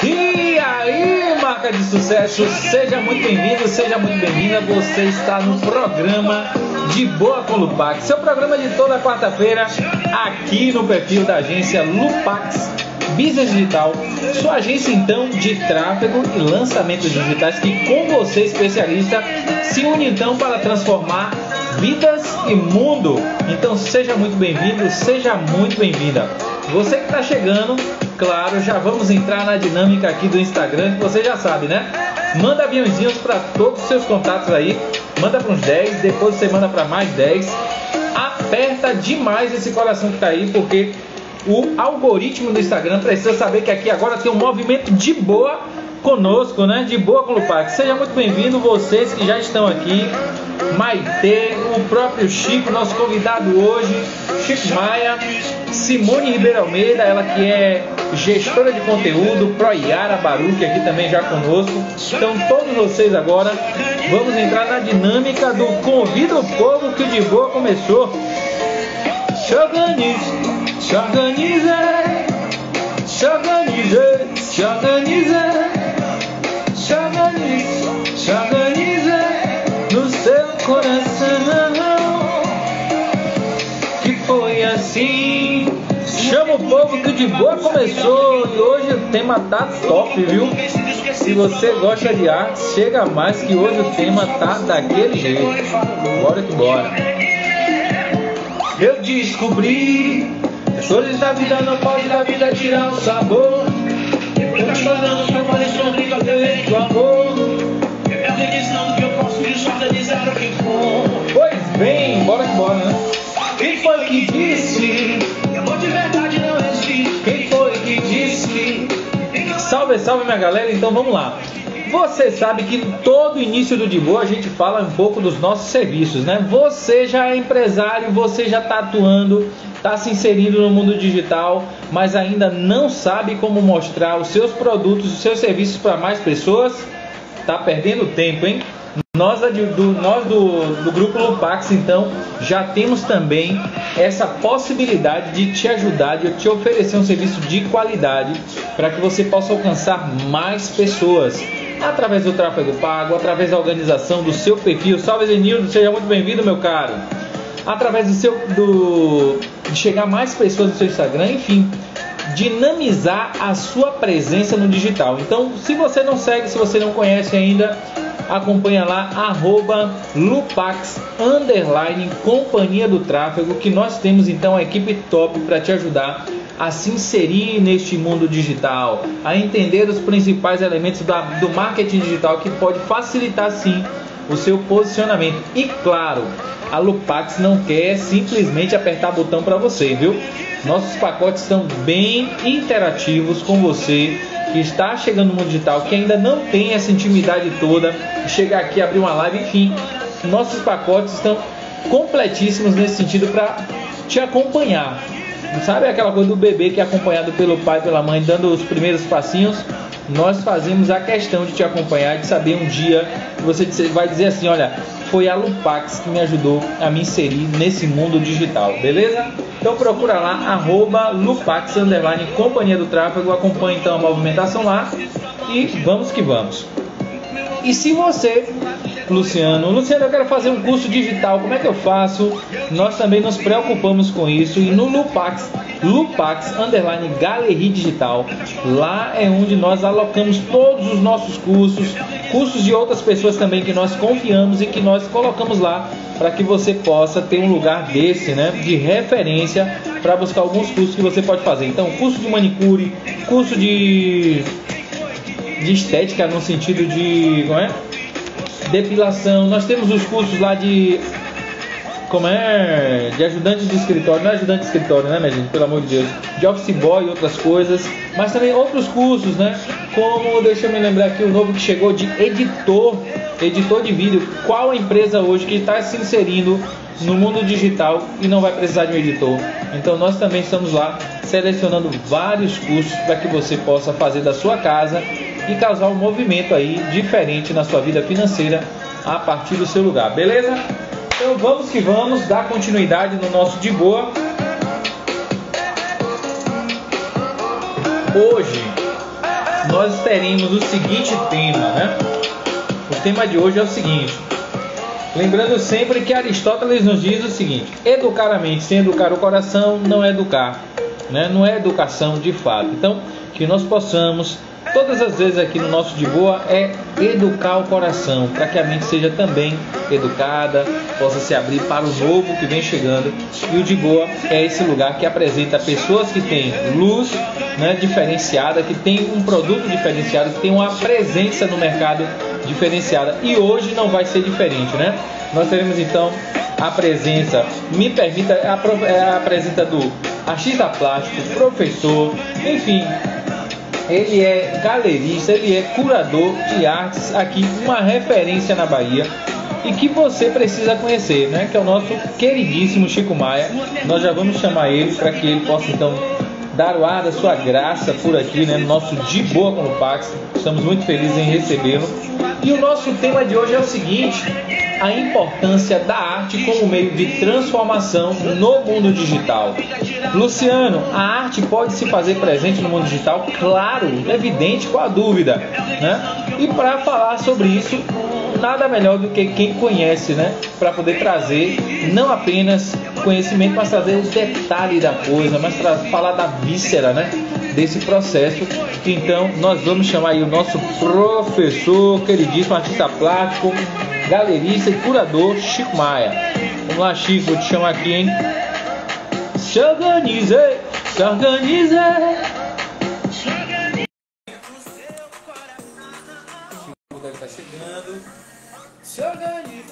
E aí, marca de sucesso, seja muito bem-vindo, seja muito bem-vinda. Você está no programa De Boa com Lupax, seu programa de toda quarta-feira, aqui no perfil da agência Lupax Business Digital, sua agência então de tráfego e lançamentos digitais, que com você, especialista, se une então para transformar vidas e mundo. Então seja muito bem-vindo, seja muito bem-vinda. Você que está chegando, claro, já vamos entrar na dinâmica aqui do Instagram, que você já sabe, né? Manda aviãozinhos para todos os seus contatos aí, manda para uns 10, depois você manda para mais 10. Aperta demais esse coração que está aí, porque o algoritmo do Instagram precisa saber que aqui agora tem um movimento de boa conosco, né? De boa com o Lupax. Seja muito bem-vindo, vocês que já estão aqui. Maitê, o próprio Chico, nosso convidado hoje, Chico Maia, Simone Ribeiro Almeida, ela que é gestora de conteúdo, Proiara Baruch aqui também já conosco. Então todos vocês agora, vamos entrar na dinâmica do Convida o Povo, que o De Boa começou. Se organize, se organize, se organize, se organize, se organize, se organize no seu coração, que foi assim. Chama o povo que o De Boa começou. E hoje o tema tá top, viu? Se você gosta de arte, chega mais, que hoje o tema tá daquele jeito. Bora que bora. Eu descobri as coisas da vida não podem da vida tirar o sabor. Eu te falando que eu falei sorrindo a teu amor. Eu acreditando que eu posso desorganizar o que for. Pois bem, bora que bora, né? Quem foi que disse que amor de verdade não existe? Quem foi que disse? Salve, salve minha galera, então vamos lá. Você sabe que todo início do De Boa a gente fala um pouco dos nossos serviços, né? Você já é empresário, você já está atuando, está se inserindo no mundo digital, mas ainda não sabe como mostrar os seus produtos, os seus serviços para mais pessoas? Tá perdendo tempo, hein? Nós do Grupo Lupax, então, já temos também essa possibilidade de te ajudar, de te oferecer um serviço de qualidade para que você possa alcançar mais pessoas através do tráfego pago, através da organização do seu perfil. Salve, Zenildo, seja muito bem-vindo, meu caro. Através de chegar mais pessoas no seu Instagram, enfim, dinamizar a sua presença no digital. Então, se você não segue, se você não conhece ainda, acompanha lá, @Lupax Companhia do Tráfego, que nós temos então a equipe top para te ajudar a se inserir neste mundo digital, a entender os principais elementos do marketing digital, que pode facilitar sim o seu posicionamento. E claro, a Lupax não quer simplesmente apertar botão para você, viu? Nossos pacotes estão bem interativos com você que está chegando no mundo digital, que ainda não tem essa intimidade toda, chegar aqui, abrir uma live, enfim. Nossos pacotes estão completíssimos nesse sentido para te acompanhar. Sabe aquela coisa do bebê que é acompanhado pelo pai, pela mãe, dando os primeiros passinhos? Nós fazemos a questão de te acompanhar, de saber um dia que você vai dizer assim: olha, foi a Lupax que me ajudou a me inserir nesse mundo digital, beleza? Então procura lá, @Lupax Companhia do Tráfego, acompanhe então a movimentação lá e vamos que vamos. E se você, Luciano, eu quero fazer um curso digital, como é que eu faço? Nós também nos preocupamos com isso, e no Lupax Galeria Digital, lá é onde nós alocamos todos os nossos cursos de outras pessoas também que nós confiamos e que nós colocamos lá para que você possa ter um lugar desse, né, de referência para buscar alguns cursos que você pode fazer. Então, curso de manicure, curso de estética no sentido de, depilação. Nós temos os cursos lá de ajudante de escritório, não é ajudante de escritório, né, minha gente, pelo amor de Deus, de office boy e outras coisas, mas também outros cursos, né, como, deixa eu me lembrar aqui, o novo que chegou de editor de vídeo. Qual a empresa hoje que está se inserindo no mundo digital e não vai precisar de um editor? Então nós também estamos lá selecionando vários cursos para que você possa fazer da sua casa e causar um movimento aí diferente na sua vida financeira a partir do seu lugar, beleza? Então vamos que vamos, dar continuidade no nosso De Boa. Hoje nós teremos o seguinte tema, né? O tema de hoje é o seguinte. Lembrando sempre que Aristóteles nos diz o seguinte: educar a mente sem educar o coração não é educar, né? Não é educação de fato. Então, que nós possamos, todas as vezes aqui no nosso De Boa, educar o coração, para que a mente seja também educada, possa se abrir para o novo que vem chegando. E o De Boa é esse lugar que apresenta pessoas que têm luz, né, diferenciada, que tem um produto diferenciado, que tem uma presença no mercado diferenciada. E hoje não vai ser diferente, né? Nós teremos então a presença, me permita, a presença do artista plástico, professor, enfim, ele é galerista, ele é curador de artes aqui, uma referência na Bahia e que você precisa conhecer, né? Que é o nosso queridíssimo Chico Maia. Nós já vamos chamar ele para que ele possa então dar o ar da sua graça por aqui, né? No nosso De Boa com o Pax. Estamos muito felizes em recebê-lo. E o nosso tema de hoje é o seguinte: a importância da arte como meio de transformação no mundo digital. Luciano, a arte pode se fazer presente no mundo digital? Claro, evidente, qual a dúvida, né? E para falar sobre isso, nada melhor do que quem conhece, né? Para poder trazer não apenas conhecimento, mas trazer os detalhes da coisa, mas falar da víscera, né? Desse processo. Então, nós vamos chamar aí o nosso professor, queridíssimo artista plástico, galerista e curador, Chico Maia. Vamos lá, Chico, vou te chamar aqui, hein? Se organize, se organize. Chico deve estar chegando. Se organize,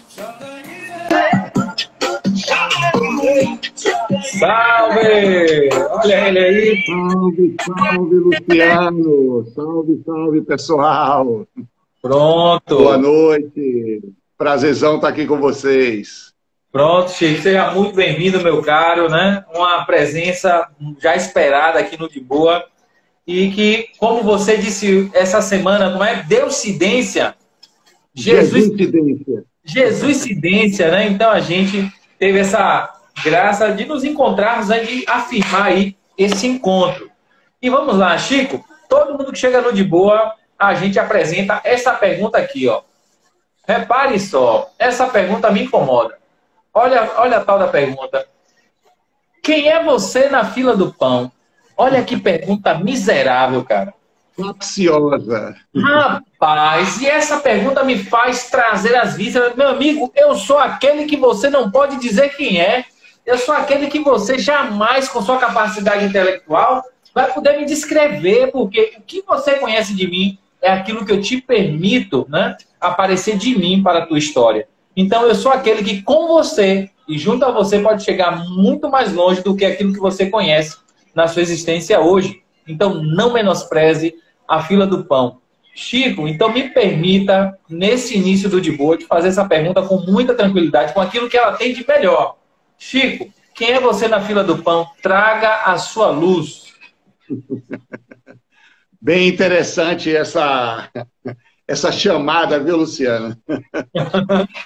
se organize. Salve! Olha ele aí. Salve, salve, Luciano. Salve, salve, pessoal. Pronto. Boa noite. Prazerzão estar aqui com vocês. Pronto, Chico. Seja muito bem-vindo, meu caro, né? Uma presença já esperada aqui no De Boa. E que, como você disse essa semana, como é? Deucidência. Jesuicidência, né? Então a gente teve essa graça de nos encontrarmos, né? De afirmar aí esse encontro. E vamos lá, Chico. Todo mundo que chega no De Boa, a gente apresenta essa pergunta aqui, ó. Repare só, essa pergunta me incomoda. Olha a tal da pergunta. Quem é você na fila do pão? Olha que pergunta miserável, cara. Capciosa. Rapaz, e essa pergunta me faz trazer as vísceras. Meu amigo, eu sou aquele que você não pode dizer quem é. Eu sou aquele que você jamais, com sua capacidade intelectual, vai poder me descrever, porque o que você conhece de mim é aquilo que eu te permito, né, aparecer de mim para a tua história. Então, eu sou aquele que, com você e junto a você, pode chegar muito mais longe do que aquilo que você conhece na sua existência hoje. Então, não menospreze a fila do pão. Chico, então me permita, nesse início do De Boa, de fazer essa pergunta com muita tranquilidade, com aquilo que ela tem de melhor. Chico, quem é você na fila do pão? Traga a sua luz. Bem interessante essa chamada, viu, Luciano?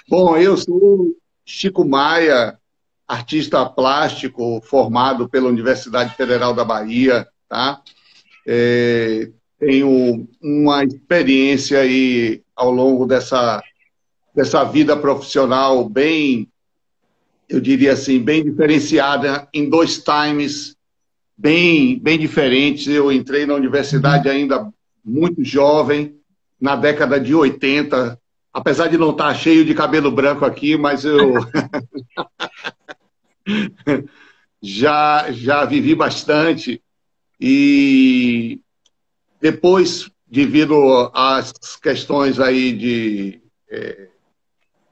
Bom, eu sou Chico Maia, artista plástico formado pela Universidade Federal da Bahia, tá? Tenho uma experiência aí ao longo dessa vida profissional bem, eu diria assim, bem diferenciada, em dois times bem diferentes. Eu entrei na universidade ainda muito jovem, na década de 80, apesar de não estar cheio de cabelo branco aqui, mas eu já vivi bastante. E depois, devido às questões aí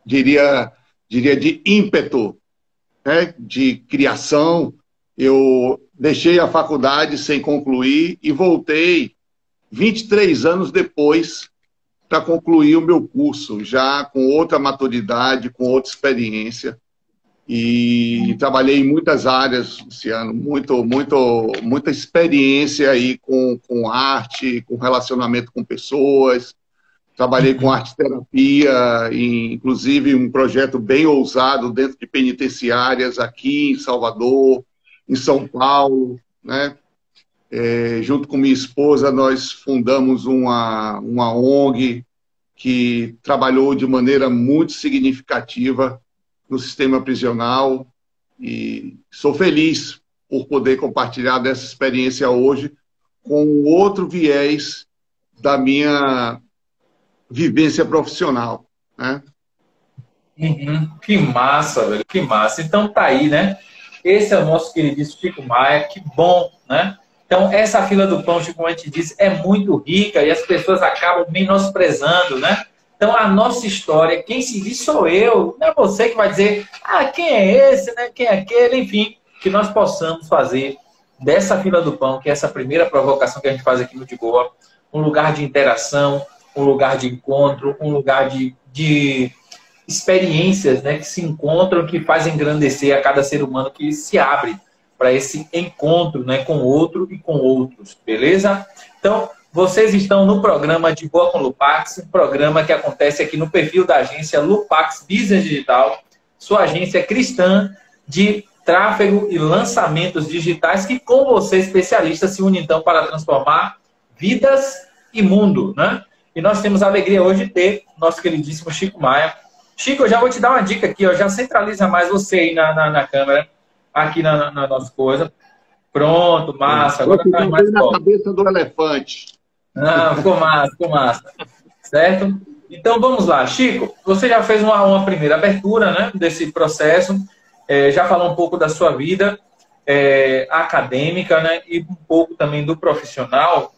diria de ímpeto, né, de criação, eu deixei a faculdade sem concluir e voltei 23 anos depois para concluir o meu curso, já com outra maturidade, com outra experiência. E trabalhei em muitas áreas, Luciano, muita experiência aí com arte, com relacionamento com pessoas. Trabalhei com arte-terapia, inclusive um projeto bem ousado dentro de penitenciárias aqui em Salvador, em São Paulo, né? Junto com minha esposa, nós fundamos uma ONG que trabalhou de maneira muito significativa no sistema prisional e sou feliz por poder compartilhar dessa experiência hoje com outro viés da minha vivência profissional, né? Uhum. Que massa, velho, que massa. Então tá aí, né? Esse é o nosso queridíssimo Chico Maia, que bom, né? Então essa fila do pão, Chico, como a gente disse, é muito rica e as pessoas acabam menosprezando, né? Então a nossa história, quem se diz sou eu, não é você que vai dizer, ah, quem é esse, né? Quem é aquele, enfim, que nós possamos fazer dessa fila do pão, que é essa primeira provocação que a gente faz aqui no De Boa, um lugar de interação, um lugar de encontro, um lugar de experiências, né, que se encontram, que fazem engrandecer a cada ser humano que se abre para esse encontro, né, com o outro e com outros, beleza? Então, vocês estão no programa De Boa com Lupax, um programa que acontece aqui no perfil da agência Lupax Business Digital, sua agência cristã de tráfego e lançamentos digitais, que com você, especialista, se une então para transformar vidas e mundo, né? E nós temos a alegria hoje de ter nosso queridíssimo Chico Maia. Chico, eu já vou te dar uma dica aqui, ó, já centraliza mais você aí na câmera, aqui na nossa coisa. Pronto, massa. Agora tá mais na cabeça do elefante. Não, ficou massa, ficou massa. Certo? Então vamos lá. Chico, você já fez uma primeira abertura, né, desse processo, já falou um pouco da sua vida acadêmica, né, e um pouco também do profissional.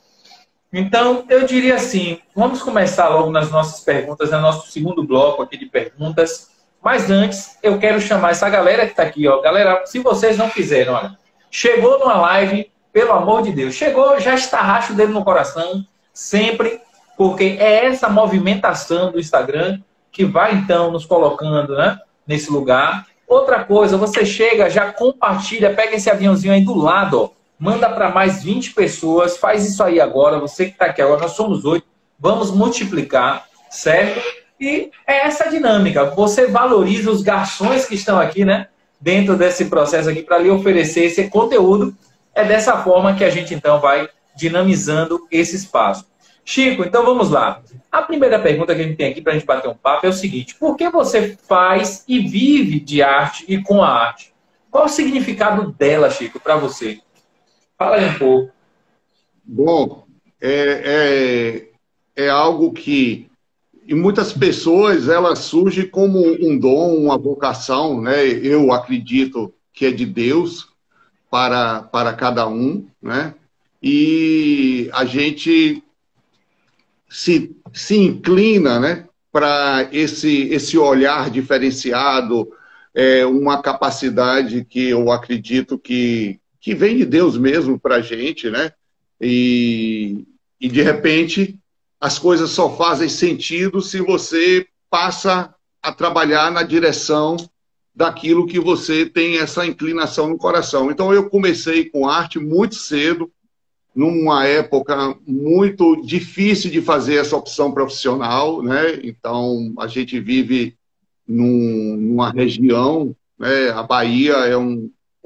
Então, eu diria assim, vamos começar logo nas nossas perguntas, no nosso segundo bloco aqui de perguntas. Mas antes, eu quero chamar essa galera que está aqui, ó. Galera, se vocês não fizeram, olha, chegou numa live, pelo amor de Deus, chegou, já estarracha o dedo no coração, sempre, porque é essa movimentação do Instagram que vai, então, nos colocando, né, nesse lugar. Outra coisa, você chega, já compartilha, pega esse aviãozinho aí do lado, ó. Manda para mais 20 pessoas, faz isso aí agora, você que está aqui agora, nós somos 8, vamos multiplicar, certo? E é essa dinâmica, você valoriza os garçons que estão aqui, né, dentro desse processo aqui, para lhe oferecer esse conteúdo, é dessa forma que a gente então vai dinamizando esse espaço. Chico, então vamos lá. A primeira pergunta que a gente tem aqui para a gente bater um papo é o seguinte, por que você faz e vive de arte e com a arte? Qual o significado dela, Chico, para você? Fala aí um pouco. Bom, é algo que em muitas pessoas ela surge como um dom, uma vocação, né? Eu acredito que é de Deus para cada um, né? E a gente se inclina, né, para esse olhar diferenciado, uma capacidade que eu acredito que vem de Deus mesmo para a gente, né? E de repente as coisas só fazem sentido se você passa a trabalhar na direção daquilo que você tem essa inclinação no coração. Então eu comecei com arte muito cedo, numa época muito difícil de fazer essa opção profissional, né? Então a gente vive numa região, né? A Bahia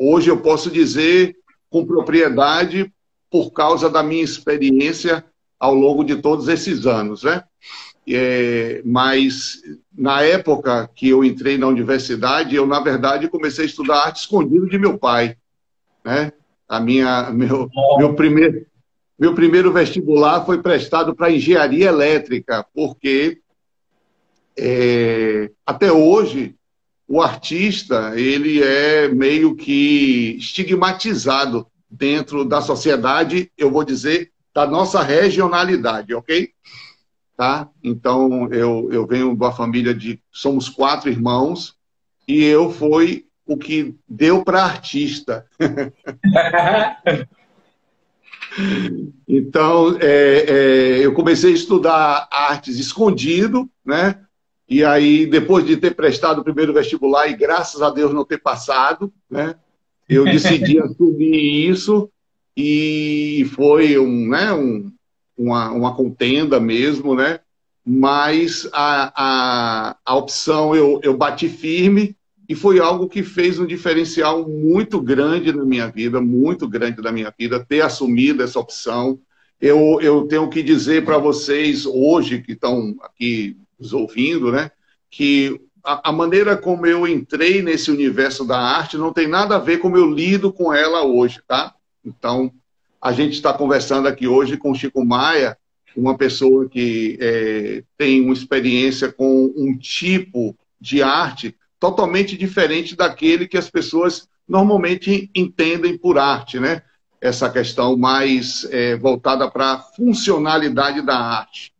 hoje eu posso dizer com propriedade por causa da minha experiência ao longo de todos esses anos, né? Mas na época que eu entrei na universidade, eu na verdade comecei a estudar arte escondido de meu pai, né? Meu primeiro vestibular foi prestado para engenharia elétrica, porque até hoje o artista, ele é meio que estigmatizado dentro da sociedade, eu vou dizer, da nossa regionalidade, ok? Tá? Então, eu venho de uma família somos 4 irmãos, e eu fui o que deu para artista. Então, eu comecei a estudar artes escondido, né? E aí, depois de ter prestado o primeiro vestibular e, graças a Deus, não ter passado, né? Eu decidi assumir isso e foi uma contenda mesmo, né? Mas a opção eu bati firme e foi algo que fez um diferencial muito grande na minha vida, muito grande na minha vida, ter assumido essa opção. Eu tenho que dizer para vocês hoje que estão aqui nos ouvindo, né, que a maneira como eu entrei nesse universo da arte não tem nada a ver com como eu lido com ela hoje, tá? Então, a gente está conversando aqui hoje com o Chico Maia, uma pessoa que tem uma experiência com um tipo de arte totalmente diferente daquele que as pessoas normalmente entendem por arte, né? Essa questão mais voltada para a funcionalidade da arte.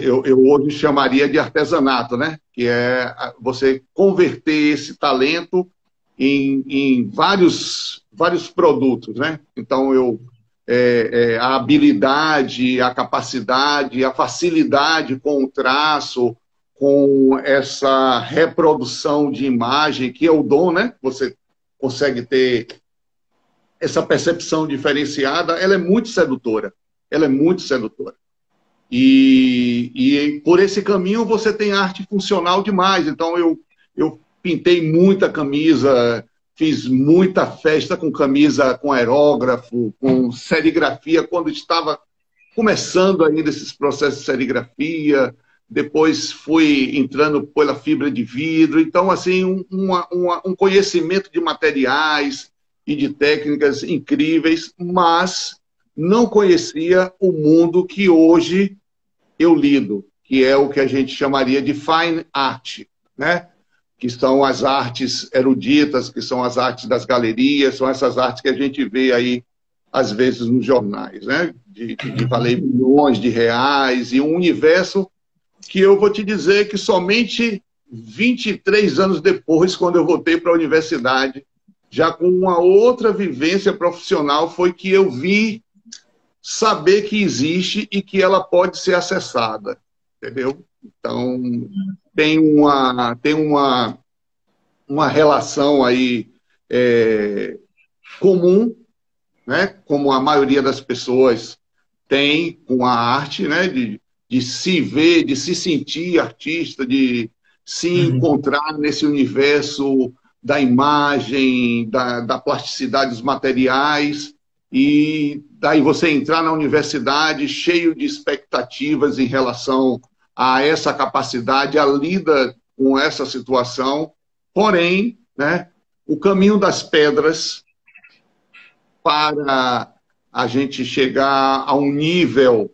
Eu hoje chamaria de artesanato, né? Que é você converter esse talento em vários produtos, né? Então, a habilidade, a capacidade, a facilidade com o traço, com essa reprodução de imagem, que é o dom, né? Você consegue ter essa percepção diferenciada, ela é muito sedutora. Ela é muito sedutora. E por esse caminho você tem arte funcional demais. Então eu pintei muita camisa, fiz muita festa com camisa, com aerógrafo, com serigrafia, quando estava começando ainda esses processos de serigrafia. Depois fui entrando pela fibra de vidro. Então, assim, um conhecimento de materiais e de técnicas incríveis, mas não conhecia o mundo que hoje eu lido, que é o que a gente chamaria de fine art, né? Que são as artes eruditas, que são as artes das galerias, são essas artes que a gente vê aí, às vezes, nos jornais, né? De valer milhões de reais, e um universo que eu vou te dizer que somente 23 anos depois, quando eu voltei para a universidade, já com uma outra vivência profissional, foi que eu vi saber que existe e que ela pode ser acessada, entendeu? Então, tem uma relação aí comum, né? Como a maioria das pessoas tem com a arte, né? De se ver, de se sentir artista, de se encontrar nesse universo da imagem, da plasticidade dos materiais, e daí você entrar na universidade cheio de expectativas em relação a essa capacidade, a lida com essa situação. Porém, né, o caminho das pedras para a gente chegar a um nível,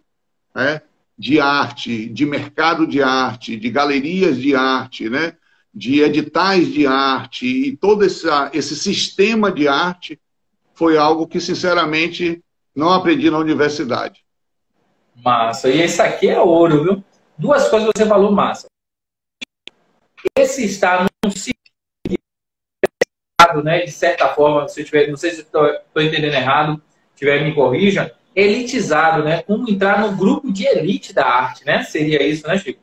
né, de arte, de mercado de arte, de galerias de arte, né, de editais de arte, e todo esse sistema de arte foi algo que, sinceramente, não aprendi na universidade. Massa. E esse aqui é ouro, viu? Duas coisas que você falou, massa. Esse está num significado, né, de certa forma, se eu tiver, não sei se estou entendendo errado, tiver me corrija, elitizado, né? Como entrar no grupo de elite da arte, né? Seria isso, né, Chico?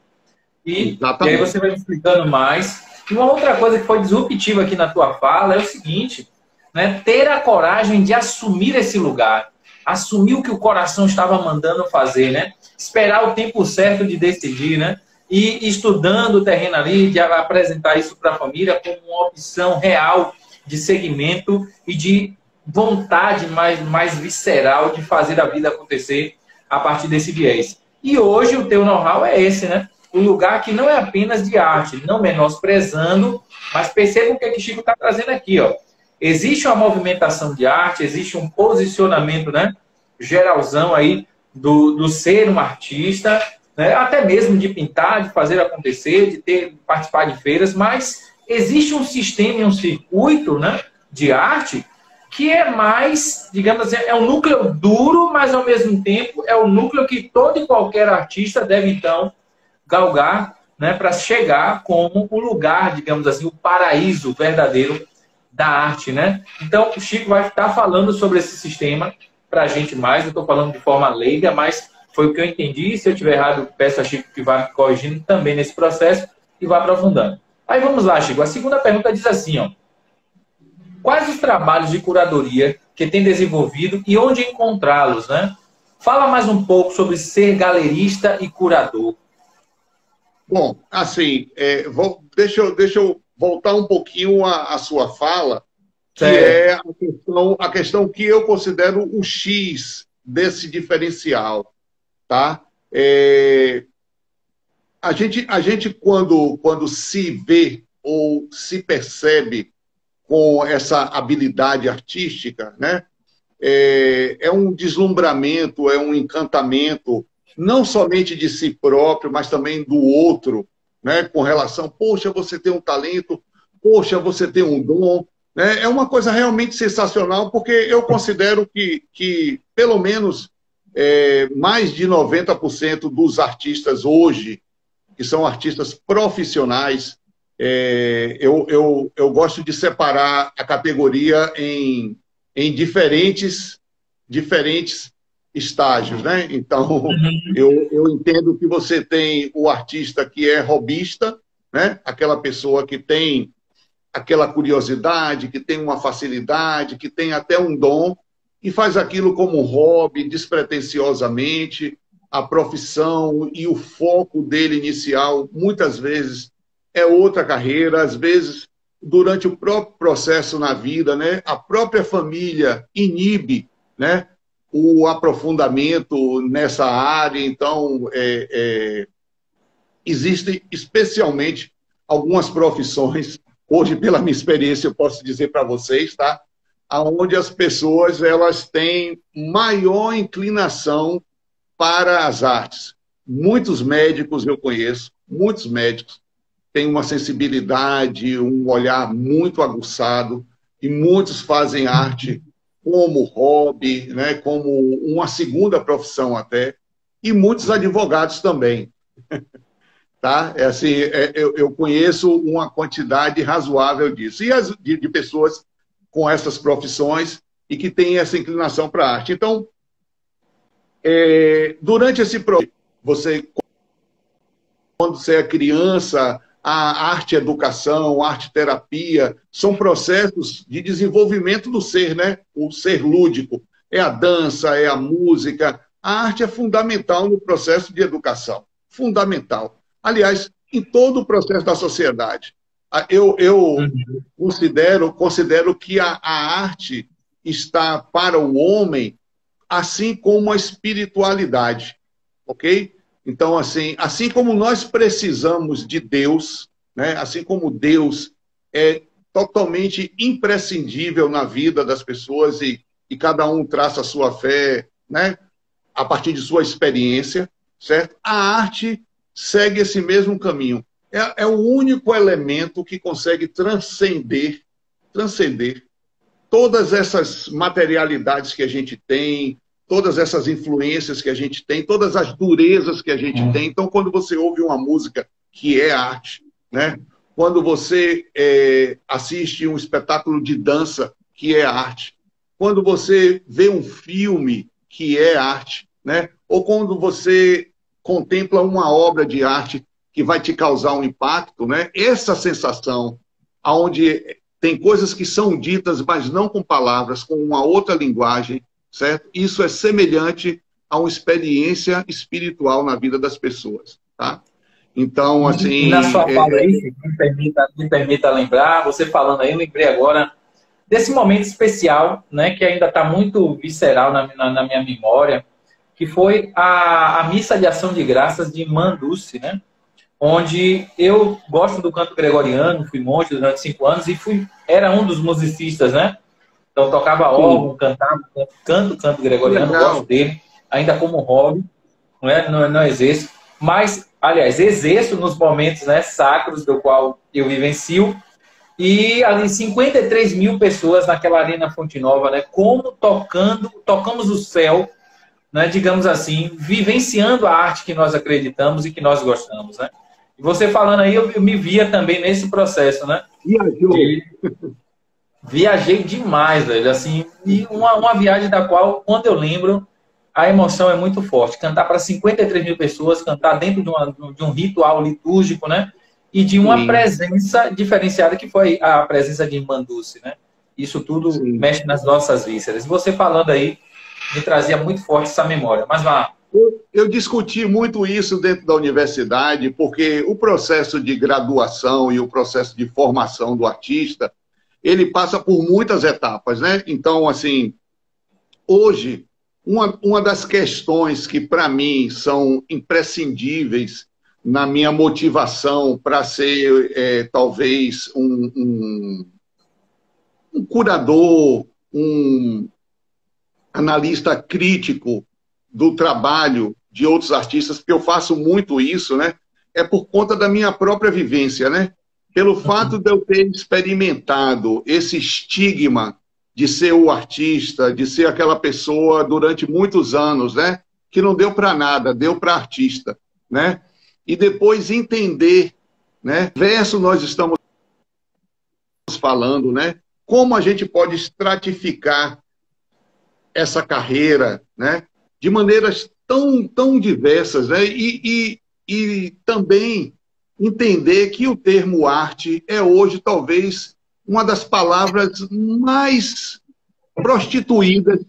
E aí você vai me explicando mais. E uma outra coisa que foi disruptiva aqui na tua fala é o seguinte, né? Ter a coragem de assumir esse lugar, assumir o que o coração estava mandando fazer, né? Esperar o tempo certo de decidir, né? E estudando o terreno ali, de apresentar isso para a família como uma opção real de segmento e de vontade mais visceral de fazer a vida acontecer a partir desse viés. E hoje o teu know-how é esse, né? Um lugar que não é apenas de arte, não menosprezando, mas perceba o que o Chico está trazendo aqui, ó. Existe uma movimentação de arte, existe um posicionamento, né, geralzão aí do ser um artista, né, até mesmo de pintar, de fazer acontecer, de participar de feiras, mas existe um sistema e um circuito, né, de arte que é mais, digamos assim, é um núcleo duro, mas ao mesmo tempo é o núcleo que todo e qualquer artista deve, então, galgar, né, para chegar como o lugar, digamos assim, o paraíso verdadeiro da arte, né? Então, o Chico vai estar falando sobre esse sistema para a gente mais. Eu estou falando de forma leiga, mas foi o que eu entendi. Se eu estiver errado, peço a Chico que vá me corrigindo também nesse processo e vá aprofundando. Aí vamos lá, Chico. A segunda pergunta diz assim, ó. Quais os trabalhos de curadoria que tem desenvolvido e onde encontrá-los, né? Fala mais um pouco sobre ser galerista e curador. Bom, assim, deixa eu voltar um pouquinho à sua fala, que Certo. é a questão que eu considero o X desse diferencial, tá? A gente quando se vê ou se percebe com essa habilidade artística, né? É um deslumbramento, é um encantamento, não somente de si próprio, mas também do outro, né? Com relação, poxa, você tem um talento, poxa, você tem um dom, né? É uma coisa realmente sensacional, porque eu considero que pelo menos, mais de 90% dos artistas hoje, que são artistas profissionais, eu gosto de separar a categoria em diferentes estágios, né? Então, eu entendo que você tem o artista que é hobbyista, né? Aquela pessoa que tem aquela curiosidade, que tem uma facilidade, que tem até um dom, e faz aquilo como um hobby, despretensiosamente. A profissão e o foco dele inicial, muitas vezes, é outra carreira, às vezes, durante o próprio processo na vida, né, a própria família inibe, né, o aprofundamento nessa área. Então, existem especialmente algumas profissões, hoje, pela minha experiência, eu posso dizer para vocês, tá? Onde as pessoas elas têm maior inclinação para as artes. Muitos médicos eu conheço, muitos médicos têm uma sensibilidade, um olhar muito aguçado, e muitos fazem arte como hobby, né, como uma segunda profissão até, e muitos advogados também. Tá? Assim, eu conheço uma quantidade razoável disso, e de pessoas com essas profissões e que têm essa inclinação para a arte. Então, durante esse processo, quando você é criança, a arte-educação, a arte-terapia, são processos de desenvolvimento do ser, né? O ser lúdico. É a dança, é a música. A arte é fundamental no processo de educação. Fundamental. Aliás, em todo o processo da sociedade. Eu considero que a arte está para o homem assim como a espiritualidade, ok? Então, assim como nós precisamos de Deus, né? Assim como Deus é totalmente imprescindível na vida das pessoas e cada um traça a sua fé, né? A partir de sua experiência, certo? A arte segue esse mesmo caminho. É o único elemento que consegue transcender todas essas materialidades que a gente tem, todas essas influências que a gente tem, todas as durezas que a gente tem. Então, quando você ouve uma música que é arte, né? Quando você assiste um espetáculo de dança que é arte, quando você vê um filme que é arte, né? Ou quando você contempla uma obra de arte que vai te causar um impacto, né? Essa sensação, onde tem coisas que são ditas, mas não com palavras, com uma outra linguagem, certo? Isso é semelhante a uma experiência espiritual na vida das pessoas, tá? Então, assim... E na sua fala aí, me permita lembrar, você falando aí, eu lembrei agora desse momento especial, né, que ainda está muito visceral na minha memória, que foi a missa de ação de graças de Manduce, né? Onde eu gosto do canto gregoriano, fui monge durante 5 anos e era um dos musicistas, né? Então tocava órgão, cantava, canto gregoriano, gosto dele, ainda como hobby, não exerço, mas, aliás, exerço nos momentos, né, sacros do qual eu vivencio, e ali 53 mil pessoas naquela Arena Fonte Nova, né? Como tocamos o céu, né, digamos assim, vivenciando a arte que nós acreditamos e que nós gostamos, né? E você falando aí, eu me via também nesse processo, né? Viajei demais, velho, assim, e uma viagem da qual, quando eu lembro, a emoção é muito forte. Cantar para 53 mil pessoas, cantar dentro de um ritual litúrgico, né? E de uma presença diferenciada, que foi a presença de Manduce, né? Isso tudo mexe nas nossas vísceras. E você falando aí, me trazia muito forte essa memória. Mas vá, Eu discuti muito isso dentro da universidade, porque o processo de graduação e o processo de formação do artista, ele passa por muitas etapas, né? Então, assim, hoje, uma das questões que, para mim, são imprescindíveis na minha motivação para ser, talvez, um curador, um analista crítico do trabalho de outros artistas, porque eu faço muito isso, né? É por conta da minha própria vivência, né? Pelo fato de eu ter experimentado esse estigma de ser o artista, de ser aquela pessoa durante muitos anos, né? Que não deu para nada, deu para artista, né? E depois entender, né? Verso nós estamos falando, né? Como a gente pode estratificar essa carreira, né? De maneiras tão diversas, né? E também entender que o termo arte é hoje talvez uma das palavras mais prostituídas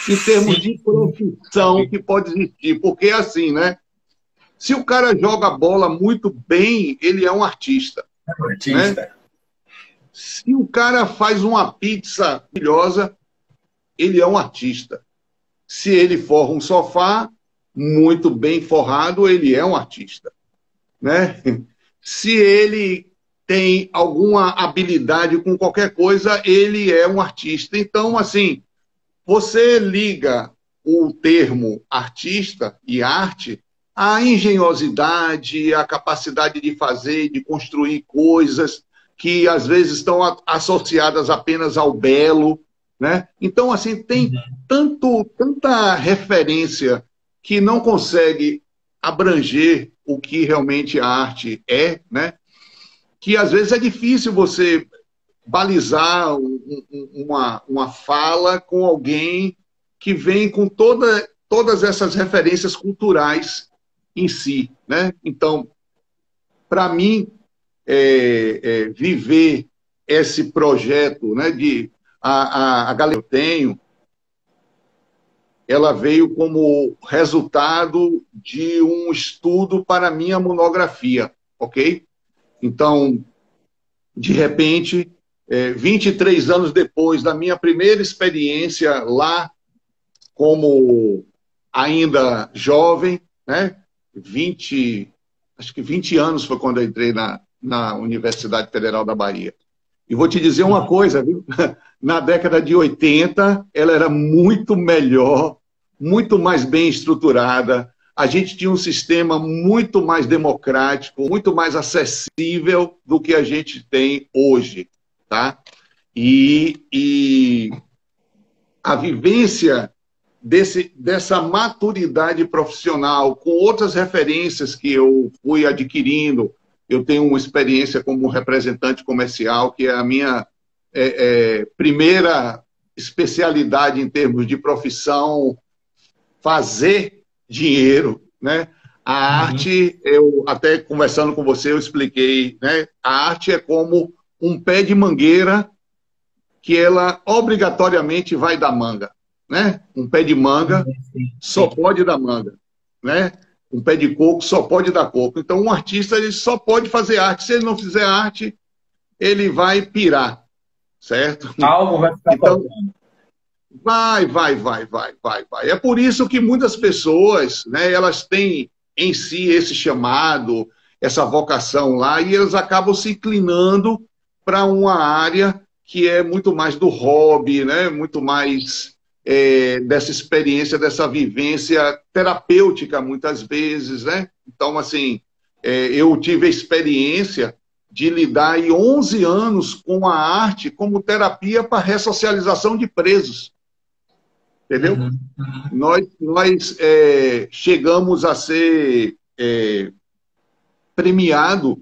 em termos de profissão que pode existir, porque é assim, né? Se o cara joga bola muito bem, ele é um artista. É um artista. Né? Se o cara faz uma pizza maravilhosa, ele é um artista. Se ele forra um sofá muito bem forrado, ele é um artista. Né? Se ele tem alguma habilidade com qualquer coisa, ele é um artista. Então, assim, você liga o termo artista e arte à engenhosidade, à capacidade de fazer, de construir coisas que às vezes estão associadas apenas ao belo, né? Então, assim, tem tanta referência que não consegue abranger o que realmente a arte é, né? Que às vezes é difícil você balizar uma fala com alguém que vem com todas essas referências culturais em si, né? Então, para mim, viver esse projeto, né, a galera que eu tenho, ela veio como resultado de um estudo para a minha monografia, ok? Então, de repente, 23 anos depois da minha primeira experiência lá, como ainda jovem, né? Acho que 20 anos foi quando eu entrei na Universidade Federal da Bahia. E vou te dizer uma coisa, viu? Na década de 80, ela era muito melhor, muito mais bem estruturada. A gente tinha um sistema muito mais democrático, muito mais acessível do que a gente tem hoje, tá? E a vivência dessa maturidade profissional, com outras referências que eu fui adquirindo, eu tenho uma experiência como representante comercial, que é a minha primeira especialidade em termos de profissão, fazer dinheiro, né? A arte, eu até conversando com você, eu expliquei, né? A arte é como um pé de mangueira que ela obrigatoriamente vai dar manga, né? Um pé de manga só pode dar manga, né? Um pé de coco só pode dar coco. Então, um artista ele só pode fazer arte. Se ele não fizer arte, ele vai pirar, certo? Algo vai ficar então, vai. É por isso que muitas pessoas, né, elas têm em si esse chamado, essa vocação lá, e elas acabam se inclinando para uma área que é muito mais do hobby, né, muito mais dessa experiência, dessa vivência terapêutica, muitas vezes, né? Então, assim, eu tive a experiência de lidar aí 11 anos com a arte como terapia para ressocialização de presos. Entendeu? Nós chegamos a ser premiado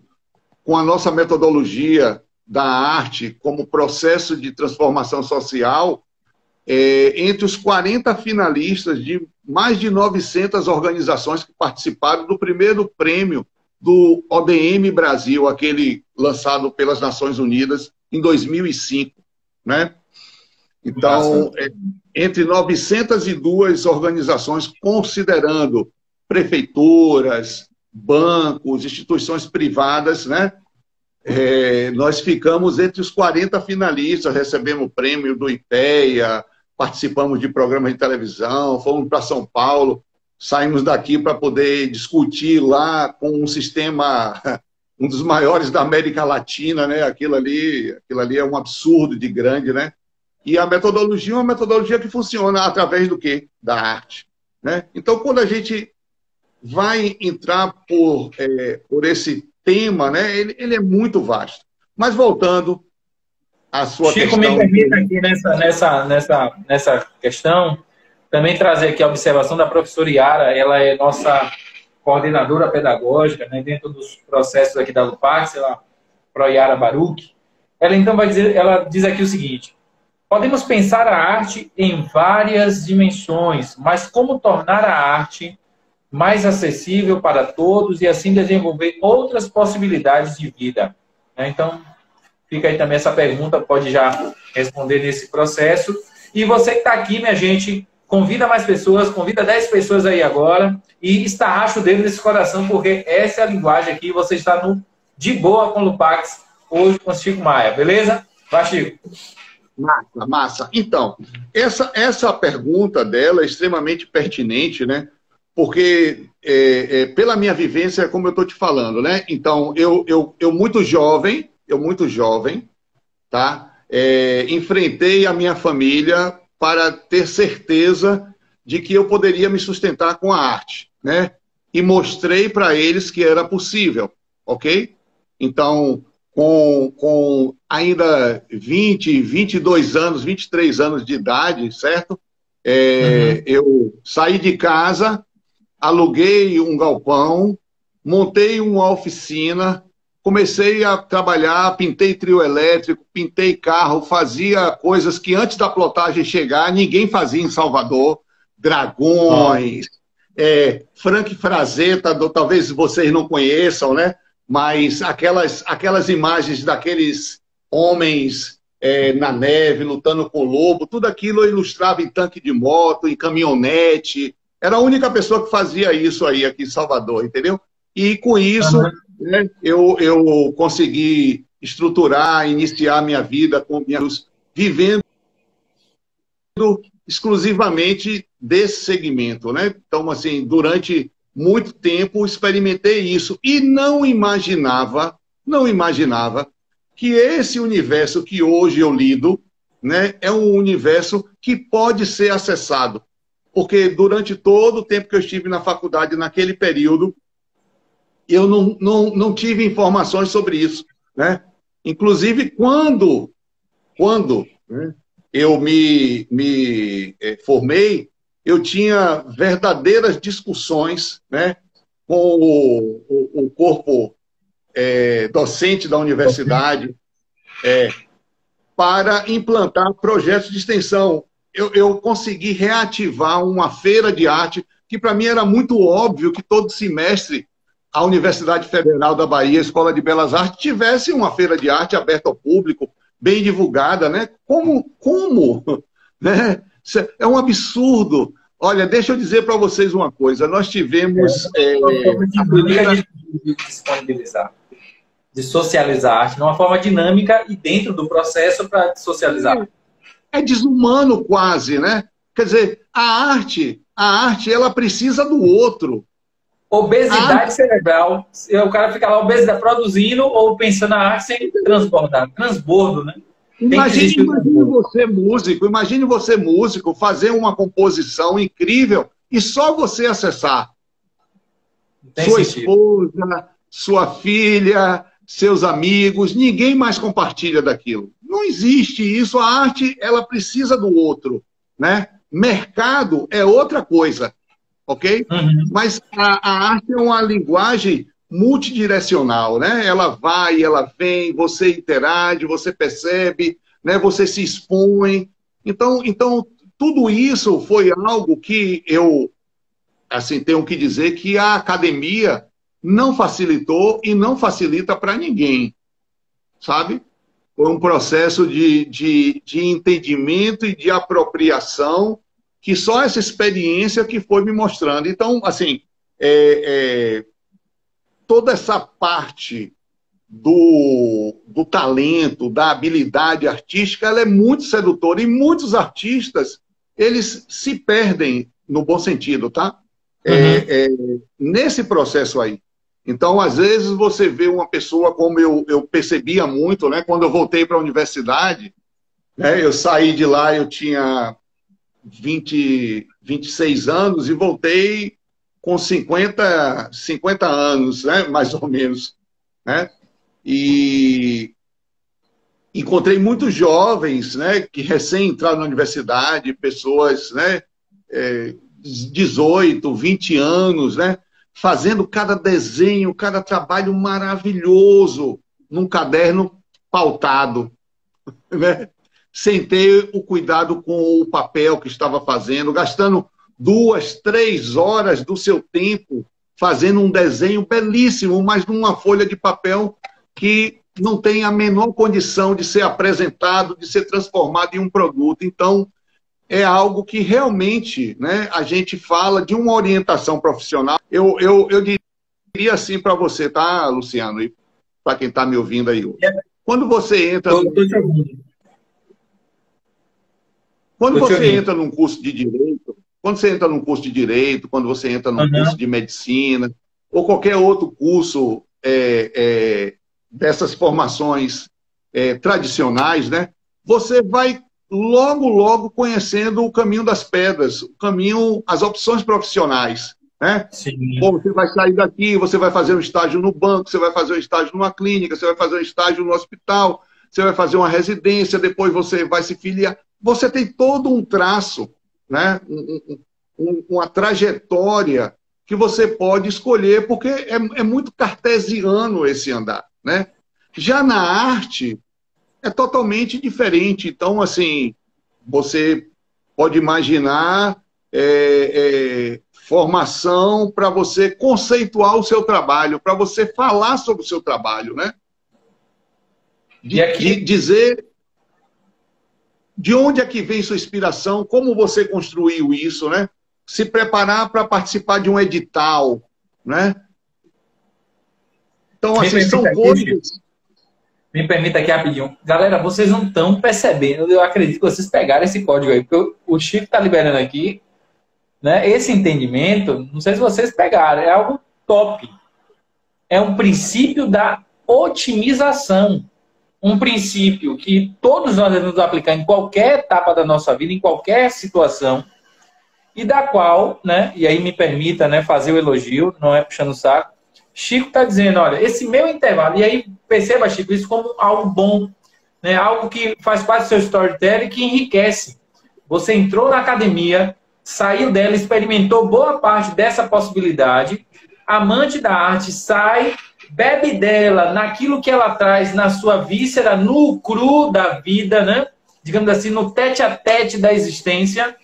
com a nossa metodologia da arte como processo de transformação social entre os 40 finalistas de mais de 900 organizações que participaram do primeiro prêmio do ODM Brasil, aquele lançado pelas Nações Unidas em 2005, né? Então, entre 902 organizações, considerando prefeituras, bancos, instituições privadas, né? Nós ficamos entre os 40 finalistas, recebemos o prêmio do IPEA, participamos de programas de televisão, fomos para São Paulo, saímos daqui para poder discutir lá com um sistema, um dos maiores da América Latina, né? Aquilo ali é um absurdo de grande, né? E a metodologia é uma metodologia que funciona através do quê? Da arte, né? Então, quando a gente vai entrar por esse tema, né? Ele é muito vasto. Mas voltando à sua Chico, questão... me permita aqui nessa questão, também trazer aqui a observação da professora Yara, ela é nossa coordenadora pedagógica, né, dentro dos processos aqui da Lupax, ela, Pro Yara Baruch. Ela então ela diz aqui o seguinte: podemos pensar a arte em várias dimensões, mas como tornar a arte mais acessível para todos e assim desenvolver outras possibilidades de vida? Então, fica aí também essa pergunta, pode já responder nesse processo. E você que está aqui, minha gente, convida mais pessoas, convida 10 pessoas aí agora e estarracha o dedo nesse coração, porque essa é a linguagem aqui, você está no De Boa com o Lupax, hoje com o Chico Maia, beleza? Vai, Chico. Massa, massa. Então, essa pergunta dela é extremamente pertinente, né? Porque, pela minha vivência, como eu estou te falando, né? Então, eu muito jovem, tá? Enfrentei a minha família para ter certeza de que eu poderia me sustentar com a arte, né? E mostrei para eles que era possível, ok? Então, com ainda 20, 22 anos, 23 anos de idade, certo? Eu saí de casa, aluguei um galpão, montei uma oficina, comecei a trabalhar, pintei trio elétrico, pintei carro, fazia coisas que antes da plotagem chegar, ninguém fazia em Salvador. Dragões, Frank Frazetta, talvez vocês não conheçam, né? Mas aquelas imagens daqueles homens na neve, lutando com o lobo, tudo aquilo eu ilustrava em tanque de moto, em caminhonete. Era a única pessoa que fazia isso aí aqui em Salvador, entendeu? E com isso, né, eu consegui estruturar, iniciar minha vida com vivendo exclusivamente desse segmento, né? Então, assim, durante muito tempo experimentei isso e não imaginava que esse universo que hoje eu lido, né, é um universo que pode ser acessado. Porque durante todo o tempo que eu estive na faculdade, naquele período, eu não tive informações sobre isso, né? Inclusive, quando né, eu me formei, eu tinha verdadeiras discussões, né, com o corpo docente da universidade para implantar projetos de extensão. Eu consegui reativar uma feira de arte, que para mim era muito óbvio que todo semestre a Universidade Federal da Bahia, a Escola de Belas Artes, tivesse uma feira de arte aberta ao público, bem divulgada, né? Como? Né? É um absurdo. Olha, deixa eu dizer para vocês uma coisa. Nós tivemos... de disponibilizar, de socializar a arte, de uma forma dinâmica e dentro do processo para socializar. É desumano quase, né? Quer dizer, a arte, ela precisa do outro. Obesidade cerebral. O cara fica lá obesidade, produzindo ou pensando na arte sem transbordar. Transbordo, né? Imagine você músico, fazer uma composição incrível e só você acessar. Sua esposa, sua filha, seus amigos, ninguém mais compartilha daquilo. Não existe isso. A arte, ela precisa do outro, né? Mercado é outra coisa, ok? Mas a arte é uma linguagem multidirecional, né? Ela vai, ela vem, você interage, você percebe, né? Você se expõe. Então, tudo isso foi algo que eu, assim, tenho que dizer que a academia não facilitou e não facilita para ninguém, sabe? foi um processo de entendimento e de apropriação que só essa experiência que foi me mostrando. Então, assim, toda essa parte do talento, da habilidade artística, ela é muito sedutora. E muitos artistas, eles se perdem no bom sentido, tá? Nesse processo aí. Então, às vezes, você vê uma pessoa, como eu percebia muito, né? Quando eu voltei para a universidade, né? Eu saí de lá, eu tinha 26 anos e voltei com 50 anos, né? Mais ou menos, né? E encontrei muitos jovens, né? Que recém entraram na universidade, pessoas, né? 18, 20 anos, né? Fazendo cada desenho, cada trabalho maravilhoso num caderno pautado, né? Sem ter o cuidado com o papel que estava fazendo, gastando 2, 3 horas do seu tempo fazendo um desenho belíssimo, mas numa folha de papel que não tem a menor condição de ser apresentado, de ser transformado em um produto. Então, é algo que realmente, né, a gente fala de uma orientação profissional. Eu diria assim para você, tá, Luciano? E para quem está me ouvindo aí. Quando você entra... Quando você entra num curso de direito, quando você entra num curso de medicina, ou qualquer outro curso dessas formações tradicionais, né, você vai logo conhecendo o caminho das pedras, as opções profissionais, né? Sim. Bom, você vai sair daqui, você vai fazer um estágio no banco, você vai fazer um estágio numa clínica, você vai fazer um estágio no hospital, você vai fazer uma residência, depois você vai se filiar. Você tem todo um traço, né? Uma trajetória que você pode escolher, porque é muito cartesiano esse andar, né? Já na arte, é totalmente diferente. Então, assim, você pode imaginar formação para você conceituar o seu trabalho, para você falar sobre o seu trabalho, né? De dizer de onde é que vem sua inspiração, como você construiu isso, né? Se preparar para participar de um edital, né? Então, assim, são coisas... Me permita aqui rapidinho. Galera, vocês não estão percebendo, eu acredito que vocês pegaram esse código aí, porque o Chico está liberando aqui, né? Esse entendimento, não sei se vocês pegaram, é algo top. É um princípio da otimização. Um princípio que todos nós devemos aplicar em qualquer etapa da nossa vida, em qualquer situação, e da qual, né? E aí me permita, né, fazer o elogio, não é puxando o saco. Chico está dizendo, olha, esse meu intervalo, e aí perceba, Chico, isso como algo bom, né? Algo que faz parte do seu storytelling e que enriquece. Você entrou na academia, saiu dela, experimentou boa parte dessa possibilidade, amante da arte, sai, bebe dela naquilo que ela traz na sua víscera, no cru da vida, né? Digamos assim, no tete-a-tete da existência.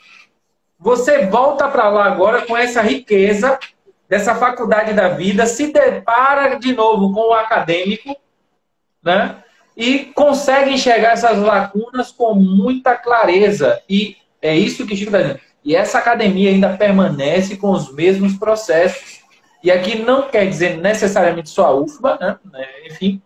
Você volta para lá agora com essa riqueza dessa faculdade da vida, se depara de novo com o acadêmico, né? E consegue enxergar essas lacunas com muita clareza. E é isso que Chico está dizendo. E essa academia ainda permanece com os mesmos processos. E aqui não quer dizer necessariamente só a UFBA, né? Enfim,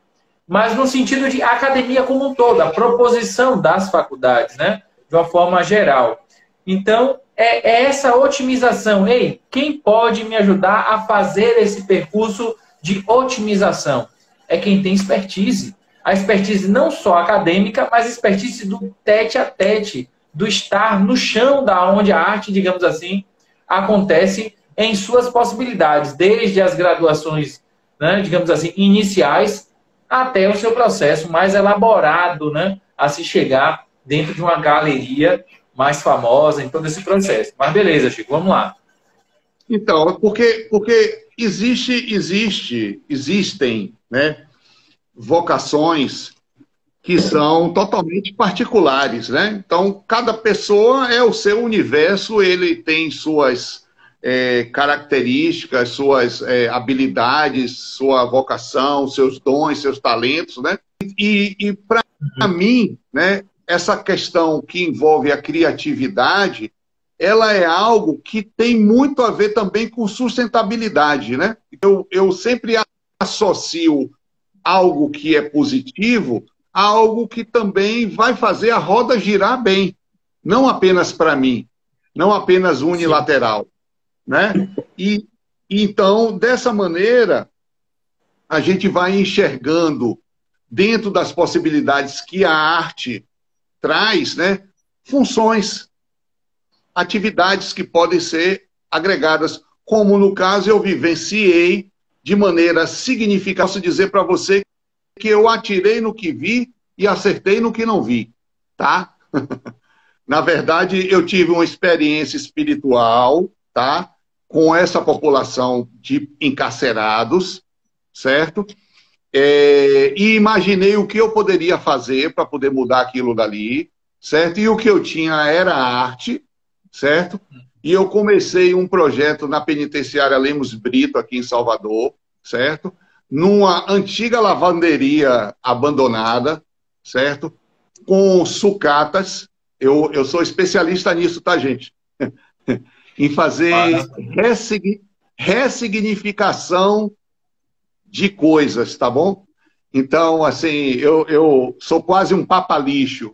mas no sentido de academia como um todo, a proposição das faculdades, né? De uma forma geral. Então, é essa otimização. Ei, quem pode me ajudar a fazer esse percurso de otimização? É quem tem expertise. A expertise não só acadêmica, mas expertise do tete-a-tete, do estar no chão da onde a arte, digamos assim, acontece em suas possibilidades, desde as graduações, né, digamos assim, iniciais, até o seu processo mais elaborado, né, a se chegar dentro de uma galeria mais famosa em todo esse processo. Mas beleza, Chico, vamos lá. Então, porque existem, né, vocações que são totalmente particulares, né? Então, cada pessoa é o seu universo, ele tem suas características, suas habilidades, sua vocação, seus dons, seus talentos, né? E para Para mim, né, essa questão que envolve a criatividade, ela é algo que tem muito a ver também com sustentabilidade, né? Eu sempre associo algo que é positivo a algo que também vai fazer a roda girar bem, não apenas para mim, não apenas unilateral, né? E então, dessa maneira, a gente vai enxergando dentro das possibilidades que a arte traz, né, funções, atividades que podem ser agregadas, como no caso eu vivenciei de maneira significativa. Posso dizer para você que eu atirei no que vi e acertei no que não vi, tá? Na verdade, eu tive uma experiência espiritual, tá? Com essa população de encarcerados, certo? E imaginei o que eu poderia fazer para poder mudar aquilo dali, certo? E o que eu tinha era arte, certo? E eu comecei um projeto na penitenciária Lemos Brito, aqui em Salvador, certo? Numa antiga lavanderia abandonada, certo? Com sucatas. Eu sou especialista nisso, tá, gente? Em fazer ressignificação de coisas, tá bom? Então, assim, eu sou quase um papa-lixo.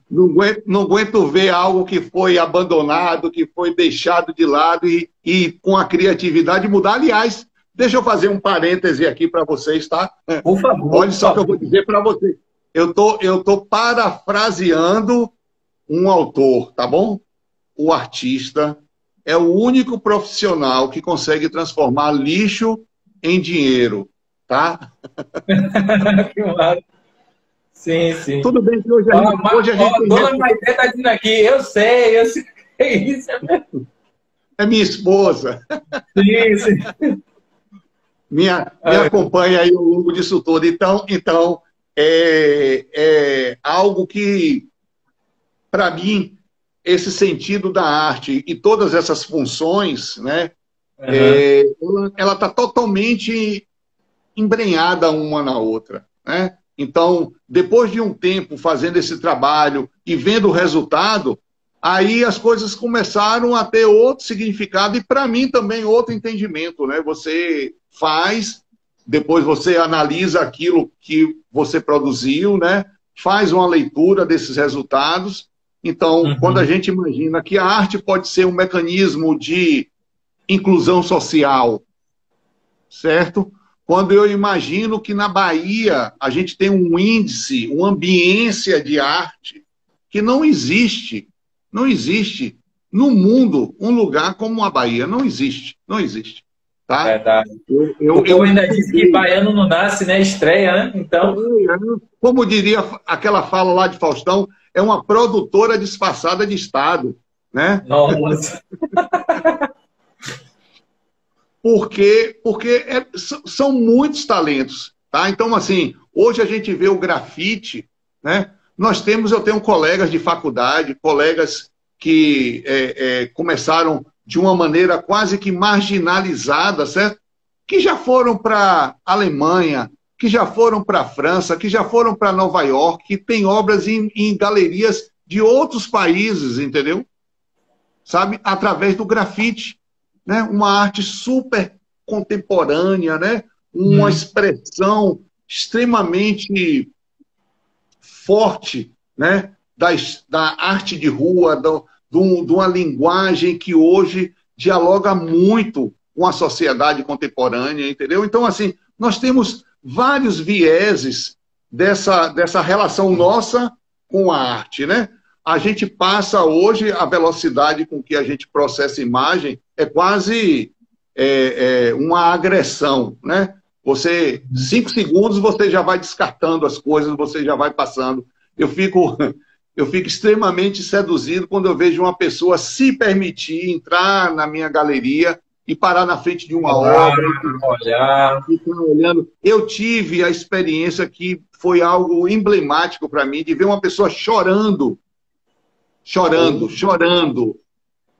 Não aguento ver algo que foi abandonado, que foi deixado de lado e com a criatividade mudar. Aliás, deixa eu fazer um parêntese aqui para vocês, tá? Por favor. Olha só o que eu vou dizer para vocês. Eu tô parafraseando um autor, tá bom? O artista é o único profissional que consegue transformar lixo em dinheiro, tá? Que massa. Sim, sim. Tudo bem que hoje a gente... Dona Maité está dizendo aqui, eu sei é isso. É minha esposa. Sim, sim. Me acompanha aí ao longo disso tudo. Então é algo que, para mim, esse sentido da arte e todas essas funções, né, ela está totalmente embrenhada uma na outra, né? Então, depois de um tempo fazendo esse trabalho e vendo o resultado, aí as coisas começaram a ter outro significado e, para mim, também outro entendimento, né? Você faz, depois você analisa aquilo que você produziu, né? Faz uma leitura desses resultados. Então, quando a gente imagina que a arte pode ser um mecanismo de inclusão social, certo? Quando eu imagino que na Bahia a gente tem um índice, uma ambiência de arte que não existe no mundo um lugar como a Bahia. Não existe. Tá? Verdade. Eu ainda disse que baiano não nasce, né? Estreia, né? Então... Como diria aquela fala lá de Faustão, é uma produtora disfarçada de Estado, né? Nossa. Porque são muitos talentos, tá? Então, assim, hoje a gente vê o grafite, né? Eu tenho colegas de faculdade, colegas que começaram de uma maneira quase que marginalizada, certo? Que já foram para a Alemanha, que já foram para a França, que já foram para Nova York, que tem obras em galerias de outros países, entendeu? Sabe? Através do grafite. Né? Uma arte super contemporânea, né? Uma expressão extremamente forte, né? Da arte de rua, de uma linguagem que hoje dialoga muito com a sociedade contemporânea, entendeu? Então, assim, nós temos vários vieses dessa relação nossa com a arte, né? A gente passa hoje, a velocidade com que a gente processa imagem é quase uma agressão, né? 5 segundos, você já vai descartando as coisas, você já vai passando. Eu fico extremamente seduzido quando eu vejo uma pessoa se permitir entrar na minha galeria e parar na frente de uma obra. Olhar. Ficar olhando. Eu tive a experiência que foi algo emblemático para mim, de ver uma pessoa chorando,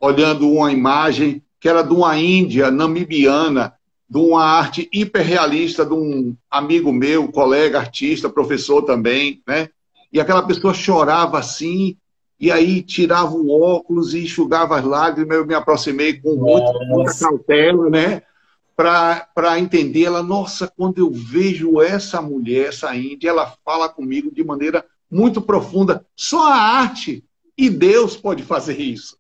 olhando uma imagem que era de uma índia namibiana, de uma arte hiperrealista de um amigo meu, colega, artista, professor também, né? E aquela pessoa chorava assim, e aí tirava o óculos e enxugava as lágrimas. Eu me aproximei com muita cautela, né? Para entender ela. Nossa, quando eu vejo essa mulher, essa índia, ela fala comigo de maneira muito profunda. Só a arte e Deus pode fazer isso.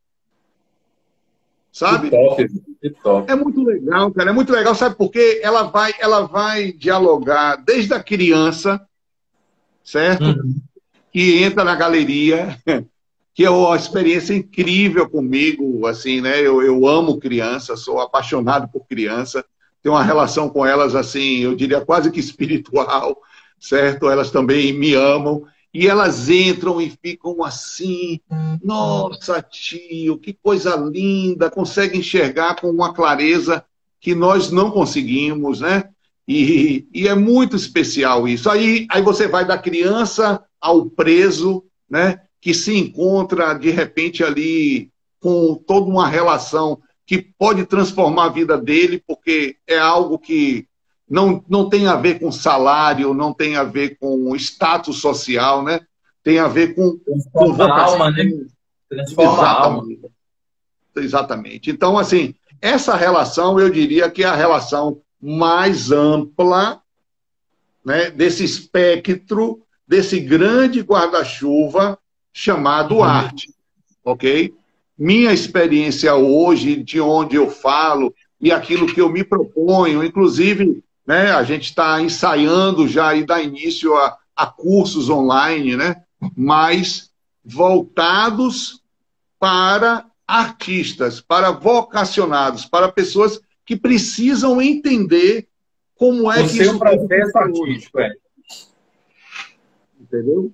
Sabe? Que top, que top. É muito legal, cara. É muito legal, sabe por quê? Ela vai dialogar desde a criança, certo? Uhum. Que entra na galeria, que é uma experiência incrível comigo, assim, né? Eu amo criança, sou apaixonado por criança, tenho uma relação com elas, assim, eu diria quase que espiritual, certo? Elas também me amam, e elas entram e ficam assim, nossa, tio, que coisa linda, consegue enxergar com uma clareza que nós não conseguimos, né? E é muito especial isso. Aí você vai da criança ao preso, né? Que se encontra, de repente, ali com toda uma relação que pode transformar a vida dele, porque é algo que não tem a ver com salário, não tem a ver com status social, né? Tem a ver com Transforma a alma, né? Transforma a alma. Exatamente. Então, assim, essa relação, eu diria que é a relação mais ampla, né, desse espectro, desse grande guarda-chuva chamado arte, ok? Minha experiência hoje, de onde eu falo, e aquilo que eu me proponho, inclusive, né, a gente está ensaiando já e dar início a cursos online, né, mas voltados para artistas, para vocacionados, para pessoas que precisam entender como é o que seu isso processo artístico, entendeu?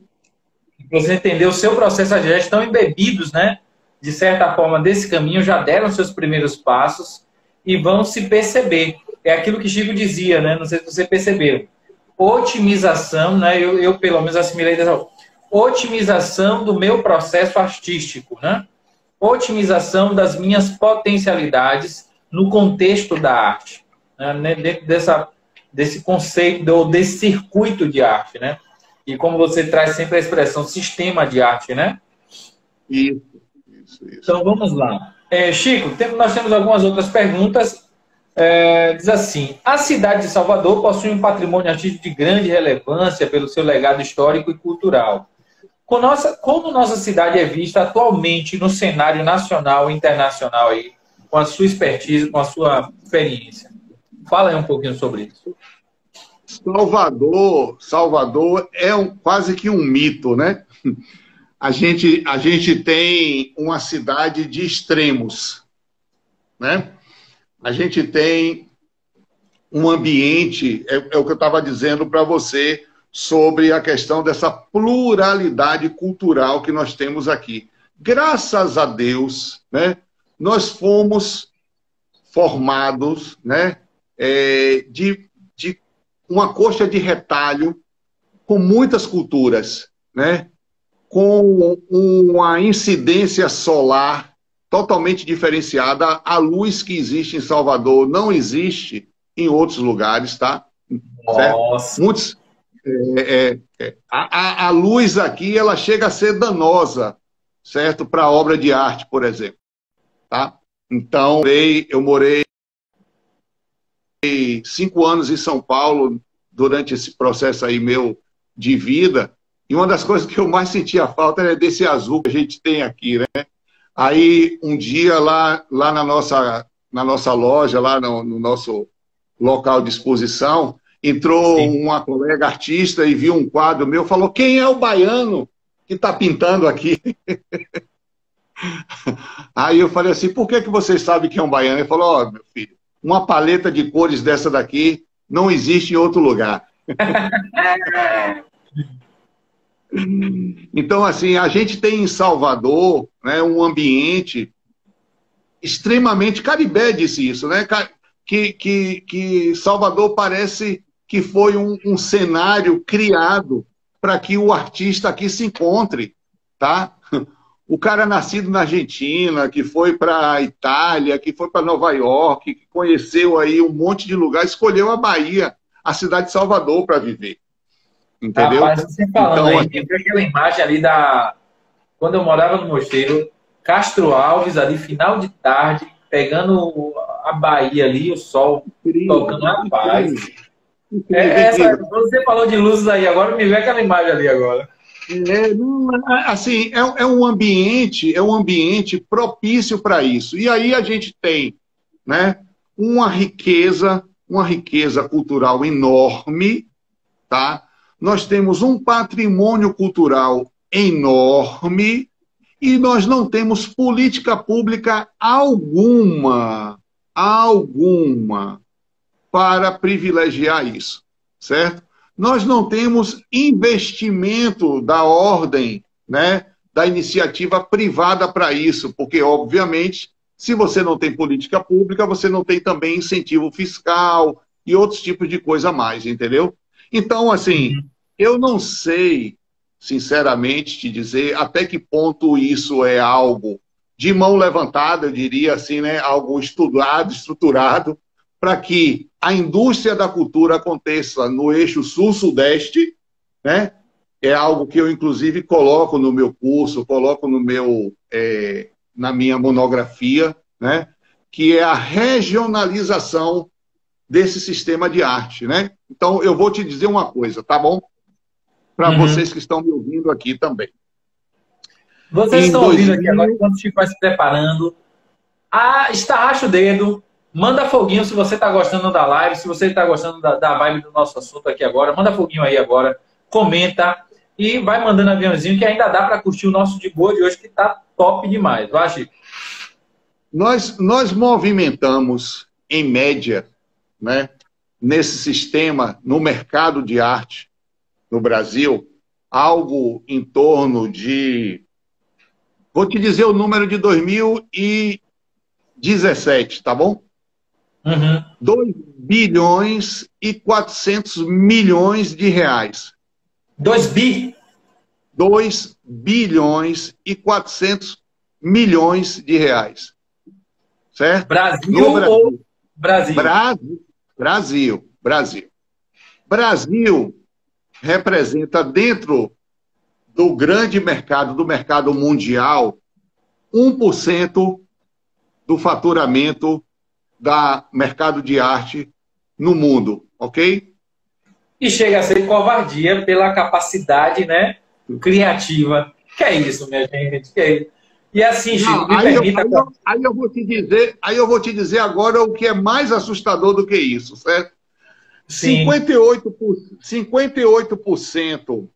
Você entendeu o seu processo artístico, já estão embebidos, né? De certa forma, desse caminho, já deram seus primeiros passos e vão se perceber. É aquilo que Chico dizia, né? Não sei se você percebeu. Otimização, né? Eu pelo menos assimilei dessa otimização do meu processo artístico, né? Otimização das minhas potencialidades no contexto da arte, né? Dentro desse conceito, ou desse circuito de arte, né? E como você traz sempre a expressão sistema de arte, né? Isso. Então vamos lá. Chico, nós temos algumas outras perguntas. Diz assim: a cidade de Salvador possui um patrimônio artístico de grande relevância pelo seu legado histórico e cultural. Como nossa cidade é vista atualmente no cenário nacional e internacional, aí, com a sua expertise, com a sua experiência? Fala aí um pouquinho sobre isso. Salvador é quase que um mito, né? A gente tem uma cidade de extremos, né? A gente tem um ambiente, é o que eu estava dizendo para você, sobre a questão dessa pluralidade cultural que nós temos aqui. Graças a Deus, né, nós fomos formados, né, de uma coxa de retalho com muitas culturas, né, com uma incidência solar totalmente diferenciada. A luz que existe em Salvador não existe em outros lugares, tá? Nossa. Muitos... A luz aqui, ela chega a ser danosa, certo? Para obra de arte, por exemplo. Tá? Então, eu morei 5 anos em São Paulo durante esse processo aí meu de vida, e uma das coisas que eu mais sentia falta era desse azul que a gente tem aqui, né? Aí, um dia, lá na nossa loja, lá no nosso local de exposição, entrou uma colega artista e viu um quadro meu, falou: quem é o baiano que está pintando aqui? Aí eu falei assim: por que você sabe que é um baiano? Ele falou: ó, meu filho, uma paleta de cores dessa daqui não existe em outro lugar. Então, assim, a gente tem em Salvador, né, um ambiente extremamente... Caribé disse isso, né? Que Salvador parece que foi um cenário criado para que o artista aqui se encontre, tá? O cara nascido na Argentina, que foi para a Itália, que foi para Nova York, que conheceu aí um monte de lugar, escolheu a Bahia, a cidade de Salvador, para viver. Entendeu? Rapaz, você falando Então, aí, tem aquela imagem ali da... Quando eu morava no Mosteiro, Castro Alves, ali, final de tarde, pegando a Bahia ali, o sol tocando na paz. Você falou de luzes aí, agora me vê aquela imagem ali agora. Assim, é um ambiente propício para isso. E aí a gente tem, né, uma riqueza cultural enorme, tá? Nós temos um patrimônio cultural enorme e nós não temos política pública alguma para privilegiar isso, certo? Nós não temos investimento da ordem, né, da iniciativa privada para isso, porque, obviamente, se você não tem política pública, você não tem também incentivo fiscal e outros tipos de coisa a mais, entendeu? Então, assim, eu não sei, sinceramente, te dizer até que ponto isso é algo de mão levantada, eu diria assim, né, algo estudado, estruturado, para que a indústria da cultura aconteça no eixo sul-sudeste, né? É algo que eu, inclusive, coloco no meu curso, coloco no meu, na minha monografia, né? Que é a regionalização desse sistema de arte, né? Então, eu vou te dizer uma coisa, tá bom? Para vocês que estão me ouvindo aqui também. Vocês estão ouvindo aqui agora, enquanto o Chico vai se preparando, estarracha o dedo, manda foguinho se você está gostando da live, se você está gostando da vibe do nosso assunto aqui agora, manda foguinho aí agora, comenta e vai mandando aviãozinho que ainda dá para curtir o nosso de boa de hoje que está top demais. Vai, Chico. Nós movimentamos, em média, né, nesse sistema, no mercado de arte no Brasil, algo em torno de... Vou te dizer o número de 2017, tá bom? 2 bilhões e 400 milhões de reais. 2 bi? 2 bilhões e 400 milhões de reais. Certo? Brasil ou Brasil? Brasil. Brasil representa dentro do grande mercado, do mercado mundial, 1% do faturamento da mercado de arte no mundo, ok? E chega a ser covardia pela capacidade, né, criativa. Que é isso, minha gente? Que é isso? E assim, Chico, me permita... Aí eu vou te dizer agora o que é mais assustador do que isso, certo? Sim. 58%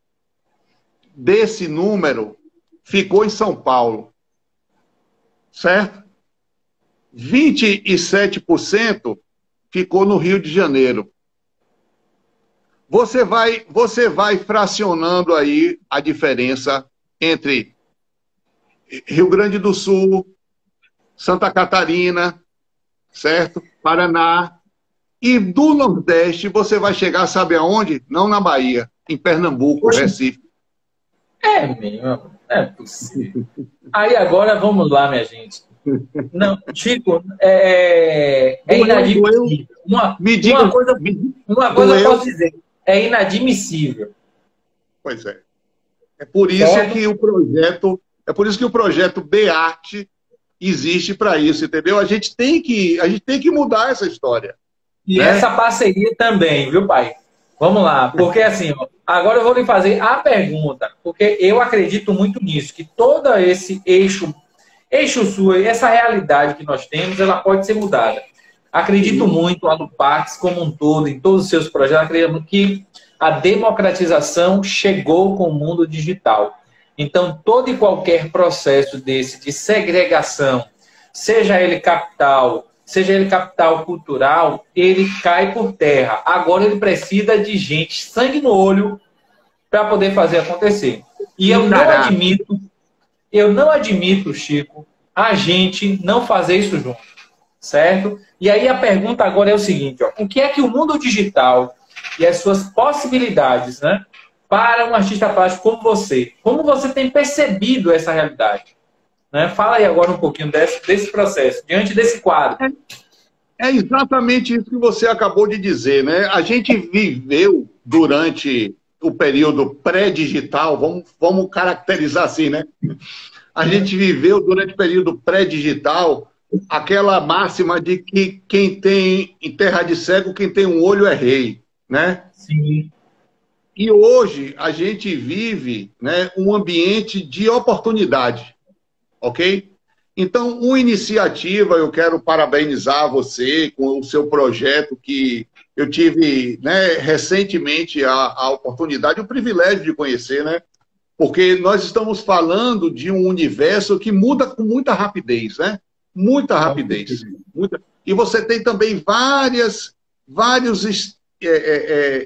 desse número ficou em São Paulo, certo? 27% ficou no Rio de Janeiro. Você vai fracionando aí a diferença entre Rio Grande do Sul, Santa Catarina, certo? Paraná. E do Nordeste você vai chegar, sabe aonde? Não na Bahia, em Pernambuco, Recife. É mesmo, é possível. Aí agora vamos lá, minha gente. Não, Chico, é inadmissível. Uma coisa eu posso dizer, é inadmissível. Pois é. É por isso que o projeto B-Arte existe para isso, entendeu? A gente tem que mudar essa história. E essa parceria também, viu, pai? Vamos lá, porque assim, agora eu vou lhe fazer a pergunta, porque eu acredito muito nisso, que todo esse eixo sul, essa realidade que nós temos, ela pode ser mudada. Acredito muito a Lupax como um todo, em todos os seus projetos, acredito que a democratização chegou com o mundo digital. Então, todo e qualquer processo desse de segregação, seja ele capital cultural, ele cai por terra. Agora ele precisa de gente, sangue no olho, para poder fazer acontecer. E eu não admito, Chico, a gente não fazer isso junto, certo? E aí a pergunta agora é o seguinte, ó, o que é que o mundo digital e as suas possibilidades, né, para um artista plástico como você tem percebido essa realidade? né? Fala aí agora um pouquinho desse processo, diante desse quadro. É exatamente isso que você acabou de dizer, né? A gente viveu durante o período pré-digital, vamos caracterizar assim, né? A gente viveu durante o período pré-digital aquela máxima de que quem tem em terra de cego, quem tem um olho é rei, né? Sim. E hoje a gente vive, né, um ambiente de oportunidade, ok? Então, uma iniciativa, eu quero parabenizar você com o seu projeto que eu tive, né, recentemente a oportunidade, o privilégio de conhecer, né? Porque nós estamos falando de um universo que muda com muita rapidez, né? Muita rapidez. E você tem também várias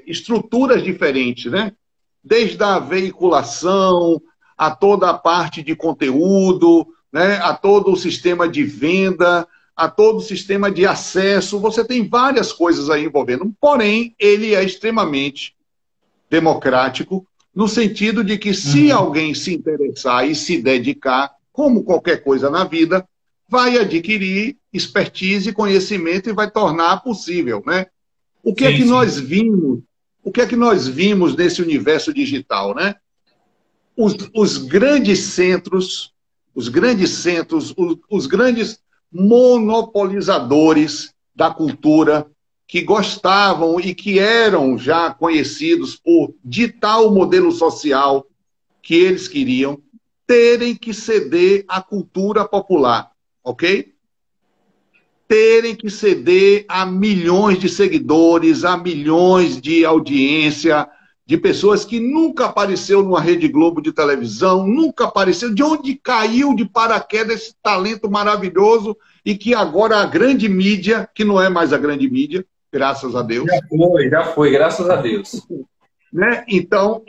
estruturas diferentes, né? Desde a veiculação, a toda a parte de conteúdo, né? A todo o sistema de venda, a todo o sistema de acesso. Você tem várias coisas aí envolvendo. Porém, ele é extremamente democrático, no sentido de que se alguém se interessar e se dedicar, como qualquer coisa na vida, vai adquirir expertise, conhecimento e vai tornar possível, né? O que é que nós vimos? O que é que nós vimos nesse universo digital, né? Os grandes centros, os grandes monopolizadores da cultura, que gostavam e que eram já conhecidos por ditar o modelo social que eles queriam, terem que ceder à cultura popular, ok? Terem que ceder a milhões de seguidores, a milhões de audiência, de pessoas que nunca apareceu numa Rede Globo de televisão, nunca apareceu, de onde caiu de paraquedas esse talento maravilhoso e que agora a grande mídia, que não é mais a grande mídia, graças a Deus. Já foi, graças a Deus. Né? Então,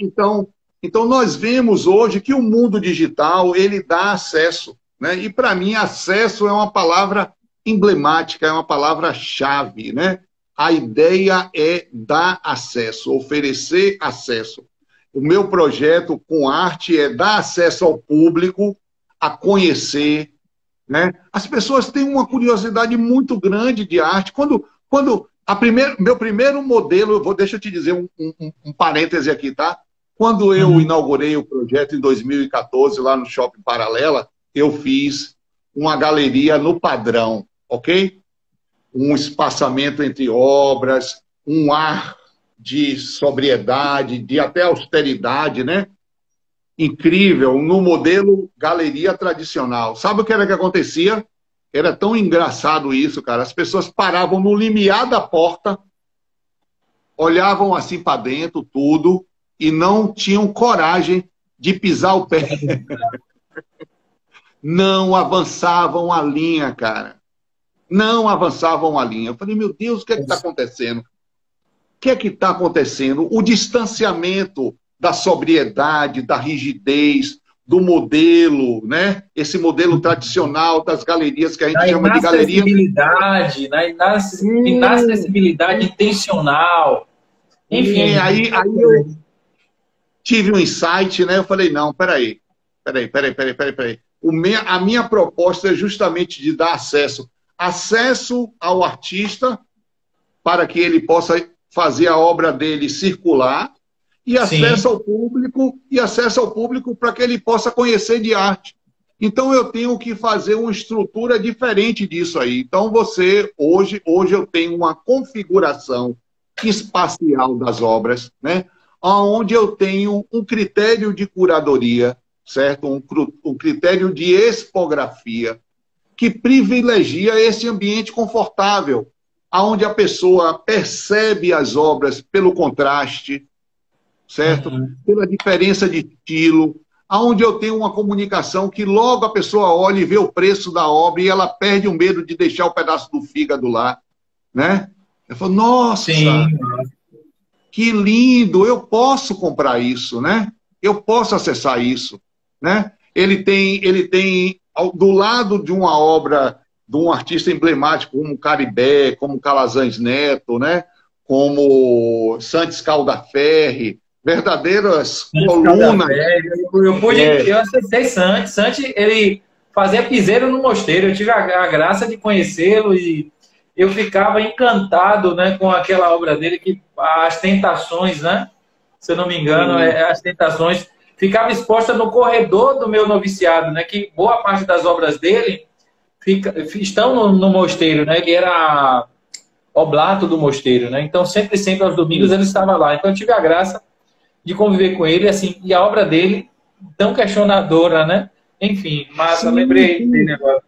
nós vemos hoje que o mundo digital, ele dá acesso. Né? E, para mim, acesso é uma palavra emblemática, é uma palavra-chave. Né? A ideia é dar acesso, oferecer acesso. O meu projeto com arte é dar acesso ao público a conhecer. Né? As pessoas têm uma curiosidade muito grande de arte. Meu primeiro modelo, deixa eu te dizer um parêntese aqui, tá? Quando eu inaugurei o projeto em 2014, lá no Shopping Paralela, eu fiz uma galeria no padrão, ok? Um espaçamento entre obras, um ar de sobriedade, de até austeridade, né? Incrível, no modelo galeria tradicional. Sabe o que era que acontecia? Era tão engraçado isso, cara. As pessoas paravam no limiar da porta, olhavam assim para dentro, tudo, e não tinham coragem de pisar o pé. Não avançavam a linha, cara. Não avançavam a linha. Eu falei, meu Deus, o que é que está acontecendo? O que é que está acontecendo? O distanciamento da sobriedade, da rigidez, do modelo, né? Esse modelo tradicional das galerias que a gente chama de galeria. Na inacessibilidade intencional. Enfim. Aí eu tive um insight, né? Eu falei, não, peraí. A minha proposta é justamente de dar acesso ao artista para que ele possa fazer a obra dele circular, e acesso ao público para que ele possa conhecer de arte. Então eu tenho que fazer uma estrutura diferente disso aí. Então hoje eu tenho uma configuração espacial das obras, né? Onde eu tenho um critério de curadoria, certo? Um critério de expografia que privilegia esse ambiente confortável, onde a pessoa percebe as obras pelo contraste, certo? Pela diferença de estilo, aonde eu tenho uma comunicação que logo a pessoa olha e vê o preço da obra e ela perde o medo de deixar o pedaço do fígado lá, né? Eu falo, nossa, que lindo, eu posso comprar isso, né? Eu posso acessar isso, né? Ele tem do lado de uma obra de um artista emblemático como Caribé, como Calazans Neto, né? Como Santos Caldaferri, verdadeiras colunas. Eu acessei Santos. Santos, ele fazia piseiro no mosteiro. Eu tive a graça de conhecê-lo e eu ficava encantado, né, com aquela obra dele, que as tentações, né? Se eu não me engano, as tentações ficava exposta no corredor do meu noviciado, né? Que boa parte das obras dele estão no mosteiro, né? Ele era oblato do mosteiro, né? Então sempre aos domingos ele estava lá. Então eu tive a graça de conviver com ele, assim, e a obra dele tão questionadora, né? Enfim, mas eu lembrei dele agora.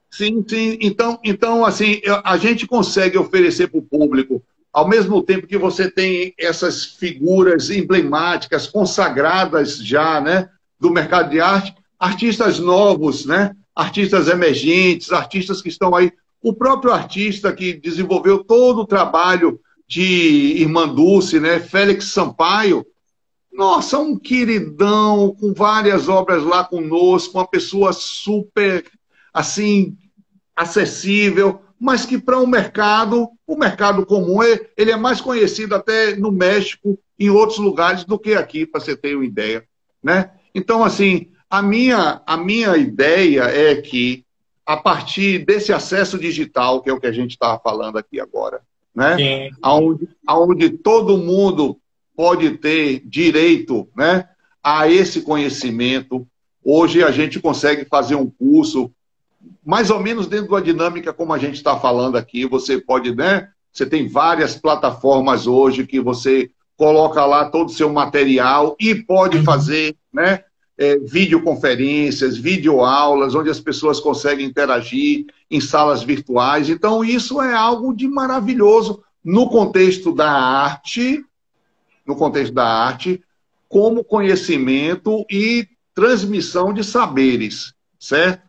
Sim, sim. Então assim, a gente consegue oferecer para o público, ao mesmo tempo que você tem essas figuras emblemáticas, consagradas já, né, do mercado de arte, artistas novos, né, artistas emergentes, artistas que estão aí. O próprio artista que desenvolveu todo o trabalho de Irmã Dulce, né, Félix Sampaio, nossa, um queridão, com várias obras lá conosco, uma pessoa super, assim, acessível, mas que para o mercado comum, ele é mais conhecido até no México, em outros lugares, do que aqui, para você ter uma ideia, né? Então, assim, a minha ideia é que, a partir desse acesso digital, que é o que a gente estava falando aqui agora, né? Onde todo mundo pode ter direito, né, a esse conhecimento. Hoje a gente consegue fazer um curso mais ou menos dentro da dinâmica como a gente está falando aqui. Você pode, né? Você tem várias plataformas hoje que você coloca lá todo o seu material e pode fazer, né, videoconferências, videoaulas, onde as pessoas conseguem interagir em salas virtuais. Então, isso é algo de maravilhoso no contexto da arte, como conhecimento e transmissão de saberes, certo?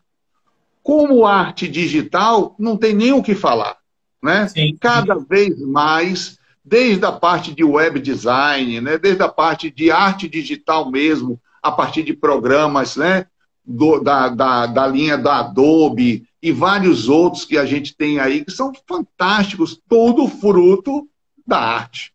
Como arte digital, não tem nem o que falar, né? Sim. Cada vez mais, desde a parte de web design, né? Desde a parte de arte digital mesmo, a partir de programas, né? Da linha da Adobe e vários outros que a gente tem aí, que são fantásticos, todo fruto da arte,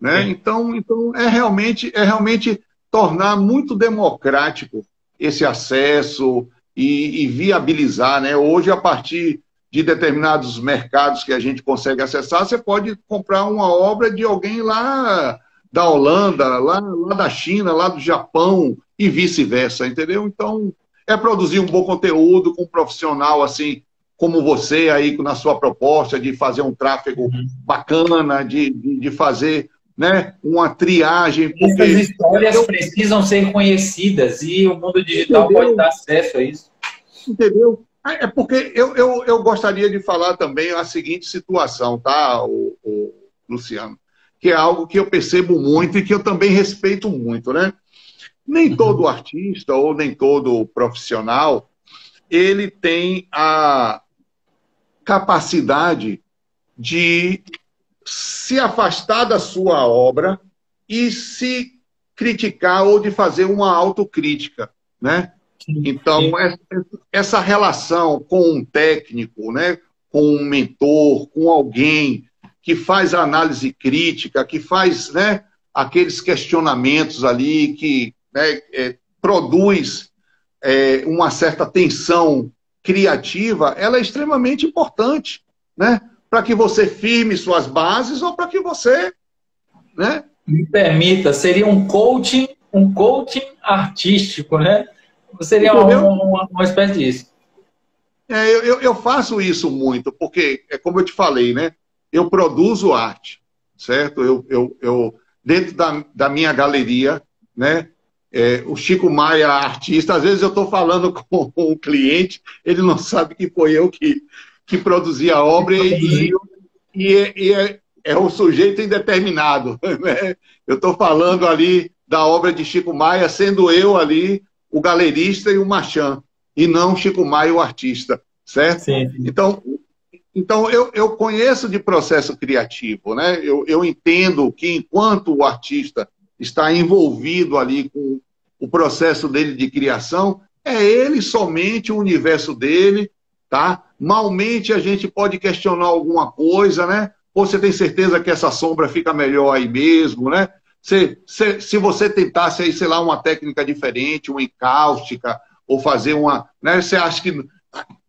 né? Então é realmente tornar muito democrático esse acesso e viabilizar, né? Hoje, a partir de determinados mercados que a gente consegue acessar, você pode comprar uma obra de alguém lá da Holanda, lá da China, lá do Japão e vice-versa, entendeu? Então, é produzir um bom conteúdo com um profissional assim como você aí na sua proposta de fazer um tráfego bacana, de fazer, né, uma triagem. Essas histórias precisam ser conhecidas e o mundo digital pode dar acesso a isso. Entendeu? É porque eu gostaria de falar também a seguinte situação, tá, o Luciano? Que é algo que eu percebo muito e que eu também respeito muito, né? Nem todo artista ou nem todo profissional, ele tem a capacidade de se afastar da sua obra e se criticar ou de fazer uma autocrítica, né? Então, essa relação com um técnico, né, com um mentor, com alguém que faz a análise crítica, que faz, né, aqueles questionamentos ali, que, né, produz uma certa tensão criativa, ela é extremamente importante, né, para que você firme suas bases ou para que você, né? Me permita, seria um coaching artístico, né? Seria uma espécie disso. Eu faço isso muito, porque, como eu te falei, né? Eu produzo arte, certo? Eu dentro da minha galeria, né? O Chico Maia, artista, às vezes eu estou falando com um cliente, ele não sabe que foi eu que produzi a obra e é o sujeito indeterminado, né? Eu estou falando ali da obra de Chico Maia, sendo eu ali o galerista e o marchand, e não Chico Maia o artista, certo? Sim. Então eu conheço de processo criativo, né? Eu entendo que enquanto o artista está envolvido ali com o processo dele de criação, é ele somente o universo dele, tá? Malmente a gente pode questionar alguma coisa, né? Ou você tem certeza que essa sombra fica melhor aí mesmo, né? Se você tentasse aí, sei lá, uma técnica diferente, uma encáustica, ou fazer uma... Né? Você acha que...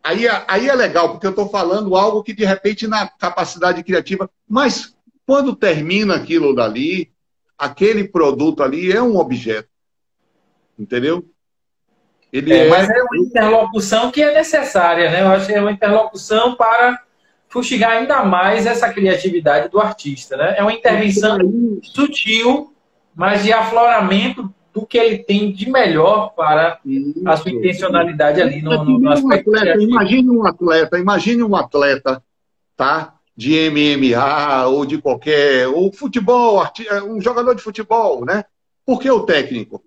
Aí é legal, porque eu estou falando algo que, de repente, na capacidade criativa... Mas, quando termina aquilo dali, aquele produto ali é um objeto. Entendeu? Mas é uma interlocução que é necessária, né? Eu acho que é uma interlocução para fustigar ainda mais essa criatividade do artista, né? É uma intervenção sutil, mas de afloramento do que ele tem de melhor para a sua intencionalidade ali no aspecto criativo. Imagine um atleta, tá? De MMA ou de qualquer... Ou futebol, um jogador de futebol, né? Por que o técnico?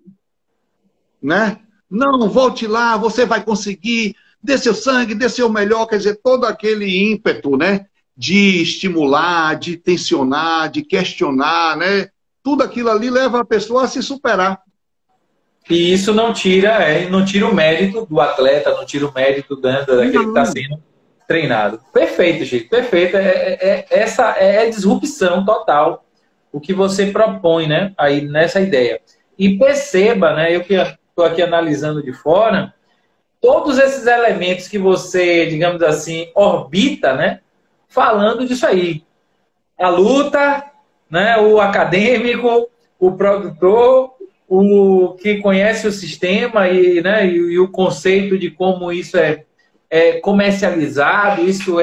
Né? Não, volte lá, você vai conseguir, dê seu sangue, dê seu melhor, quer dizer, todo aquele ímpeto, né? De estimular, de tensionar, de questionar, né? Tudo aquilo ali leva a pessoa a se superar. E isso não tira o mérito do atleta, não tira o mérito daquele que está sendo treinado. Perfeito, Chico, perfeito. Essa é a disrupção total, o que você propõe, né? Aí nessa ideia. E perceba, né? Eu que estou aqui analisando de fora, todos esses elementos que você, digamos assim, orbita, né? Falando disso aí. A luta, né? O acadêmico, o produtor, o que conhece o sistema e o conceito de como isso é comercializado, isso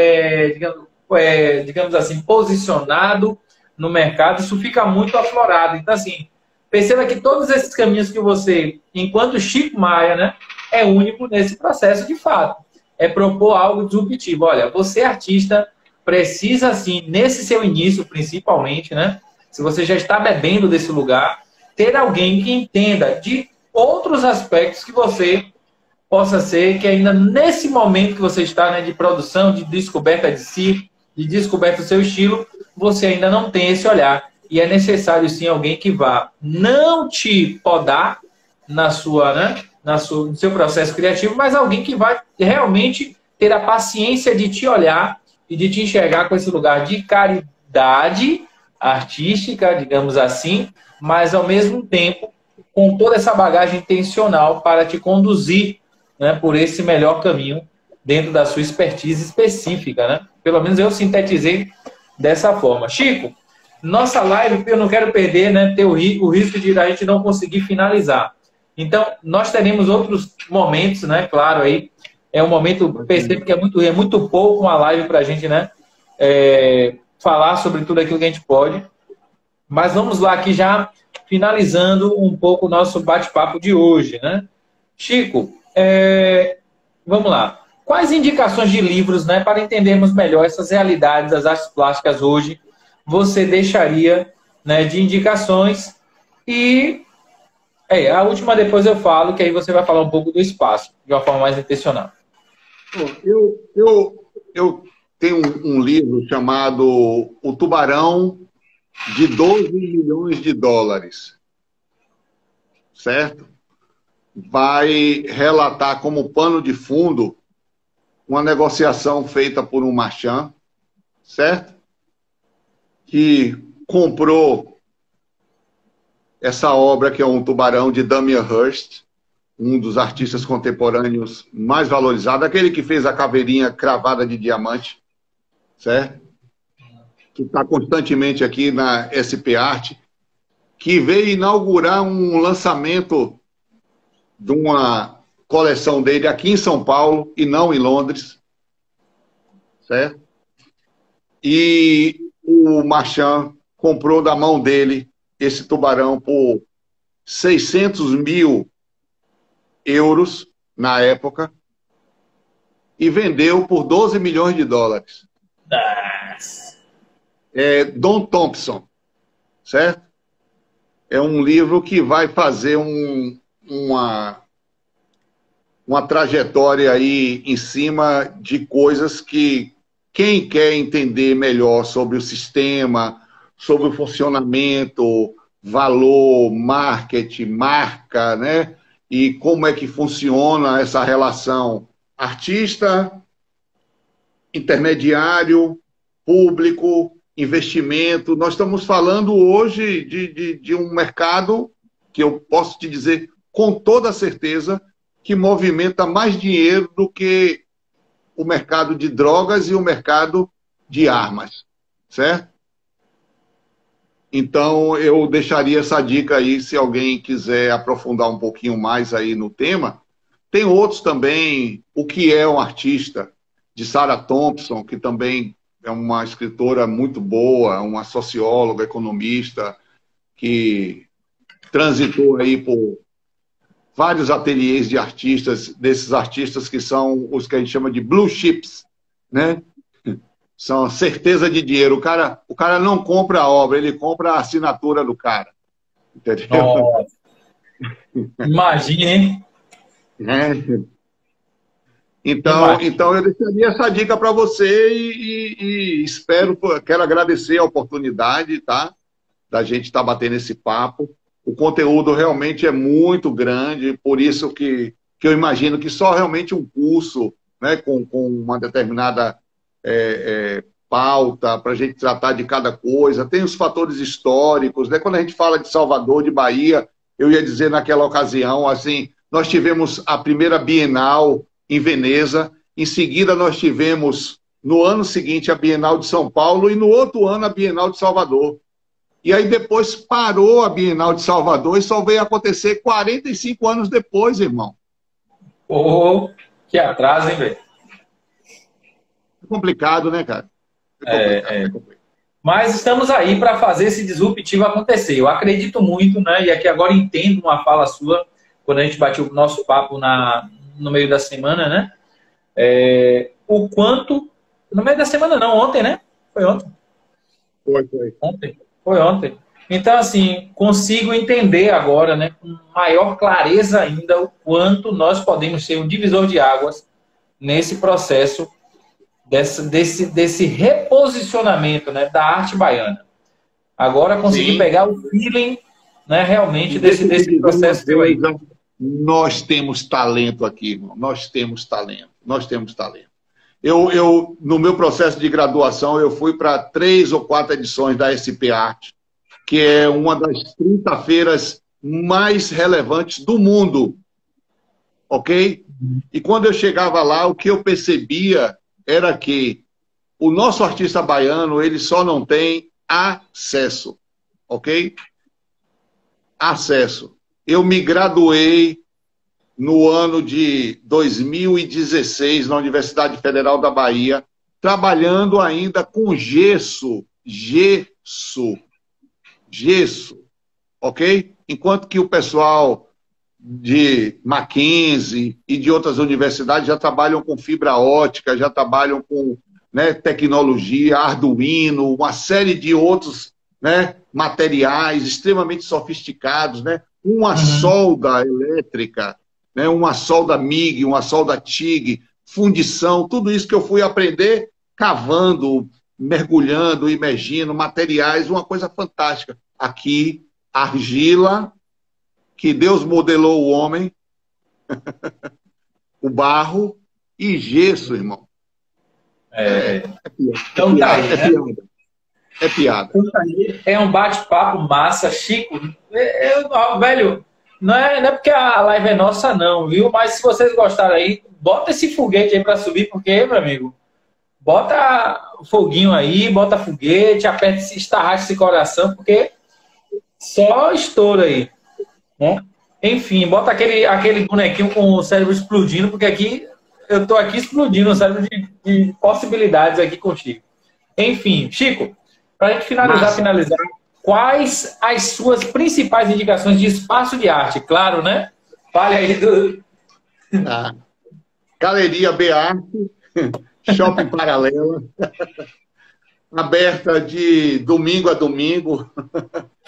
digamos assim, posicionado no mercado, isso fica muito aflorado. Então, assim, perceba que todos esses caminhos que você, enquanto Chico Maia, né, é único nesse processo de fato. É propor algo disruptivo. Olha, você artista precisa, assim, nesse seu início, principalmente, né, se você já está bebendo desse lugar, ter alguém que entenda de outros aspectos que você possa ser, que ainda nesse momento que você está, né, de produção, de descoberta de si, de descoberta do seu estilo, você ainda não tem esse olhar. E é necessário, sim, alguém que vá não te podar no seu processo criativo, mas alguém que vai realmente ter a paciência de te olhar e de te enxergar com esse lugar de caridade artística, digamos assim, mas ao mesmo tempo com toda essa bagagem intencional para te conduzir, né, por esse melhor caminho dentro da sua expertise específica, né? Pelo menos eu sintetizei dessa forma. Chico, nossa live, eu não quero perder, né, ter o risco de a gente não conseguir finalizar. Então, nós teremos outros momentos, né? Claro, aí é um momento, percebo que é muito pouco uma live para a gente, né? Falar sobre tudo aquilo que a gente pode. Mas vamos lá, aqui já finalizando um pouco o nosso bate-papo de hoje, né? Chico, vamos lá. Quais indicações de livros, né, para entendermos melhor essas realidades das artes plásticas hoje, você deixaria, né, de indicações? E a última depois eu falo, que aí você vai falar um pouco do espaço, de uma forma mais intencional. Eu tenho um livro chamado O Tubarão de 12 milhões de dólares, certo? Vai relatar como pano de fundo uma negociação feita por um marchand, certo? Que comprou essa obra, que é um tubarão de Damien Hirst, um dos artistas contemporâneos mais valorizados, aquele que fez a caveirinha cravada de diamante, certo? Que está constantemente aqui na SP Art, que veio inaugurar um lançamento de uma coleção dele aqui em São Paulo e não em Londres, certo? E o marchand comprou da mão dele esse tubarão por 600 mil euros na época e vendeu por 12 milhões de dólares. Don Thompson, certo? É um livro que vai fazer uma trajetória aí em cima de coisas que quem quer entender melhor sobre o sistema, sobre o funcionamento, valor, marketing, marca, né? E como é que funciona essa relação artista, intermediário, público, investimento. Nós estamos falando hoje de um mercado que eu posso te dizer com toda certeza que movimenta mais dinheiro do que o mercado de drogas e o mercado de armas, certo? Então, eu deixaria essa dica aí, se alguém quiser aprofundar um pouquinho mais aí no tema. Tem outros também, O que é um artista, de Sarah Thompson, que também é uma escritora muito boa, uma socióloga, economista, que transitou aí por vários ateliês de artistas, desses artistas que são os que a gente chama de blue chips, né? São certeza de dinheiro. O cara não compra a obra, ele compra a assinatura do cara. Entendeu? Nossa. Imagine, hein? É. Então eu deixaria essa dica para você e espero, quero agradecer a oportunidade, tá? Da gente estar batendo esse papo. O conteúdo realmente é muito grande, por isso que eu imagino que só realmente um curso, né, com uma determinada pauta para a gente tratar de cada coisa. Tem os fatores históricos, né? Quando a gente fala de Salvador, de Bahia, eu ia dizer naquela ocasião, assim, nós tivemos a primeira Bienal em Veneza, em seguida nós tivemos, no ano seguinte, a Bienal de São Paulo e no outro ano a Bienal de Salvador. E aí depois parou a Bienal de Salvador e só veio acontecer 45 anos depois, irmão. Oh, que atraso, hein, velho? É complicado, né, cara? É complicado. Mas estamos aí para fazer esse disruptivo acontecer. Eu acredito muito, né? E aqui agora entendo uma fala sua, quando a gente bateu o nosso papo no meio da semana, né? O quanto... No meio da semana não, ontem, né? Foi ontem? Foi. Ontem. Foi ontem. Então, assim, consigo entender agora, né, com maior clareza ainda, o quanto nós podemos ser um divisor de águas nesse processo desse reposicionamento, né, da arte baiana. Agora consegui pegar o feeling, né, realmente desse processo teu aí. Nós temos talento aqui, irmão. Nós temos talento. No meu processo de graduação, eu fui para 3 ou 4 edições da SP Art, que é uma das 30 feiras mais relevantes do mundo, ok? E quando eu chegava lá, o que eu percebia era que o nosso artista baiano, ele só não tem acesso, ok? Acesso. Eu me graduei no ano de 2016 na Universidade Federal da Bahia, trabalhando ainda com gesso, ok? Enquanto que o pessoal de Mackenzie e de outras universidades já trabalham com fibra ótica, já trabalham com, né, tecnologia, Arduino, uma série de outros, né, materiais extremamente sofisticados, né? Uma solda elétrica, né, uma solda MIG, uma solda TIG, fundição, tudo isso que eu fui aprender cavando, mergulhando, imergindo, materiais, uma coisa fantástica. Aqui, argila, que Deus modelou o homem, o barro e gesso, irmão. É piada. É um bate-papo massa, Chico. Velho, não é porque a live é nossa, não, viu? Mas se vocês gostaram aí, bota esse foguete aí para subir, porque, meu amigo, bota foguinho aí, bota foguete, aperta esse, estarracha esse coração, porque só estoura aí, né? Enfim, bota aquele bonequinho com o cérebro explodindo, porque aqui eu tô aqui explodindo o cérebro de possibilidades aqui contigo. Enfim, Chico, para a gente finalizar, quais as suas principais indicações de espaço de arte? Claro, né? Fale aí do... Galeria B-Arte, Shopping Paralela, aberta de domingo a domingo,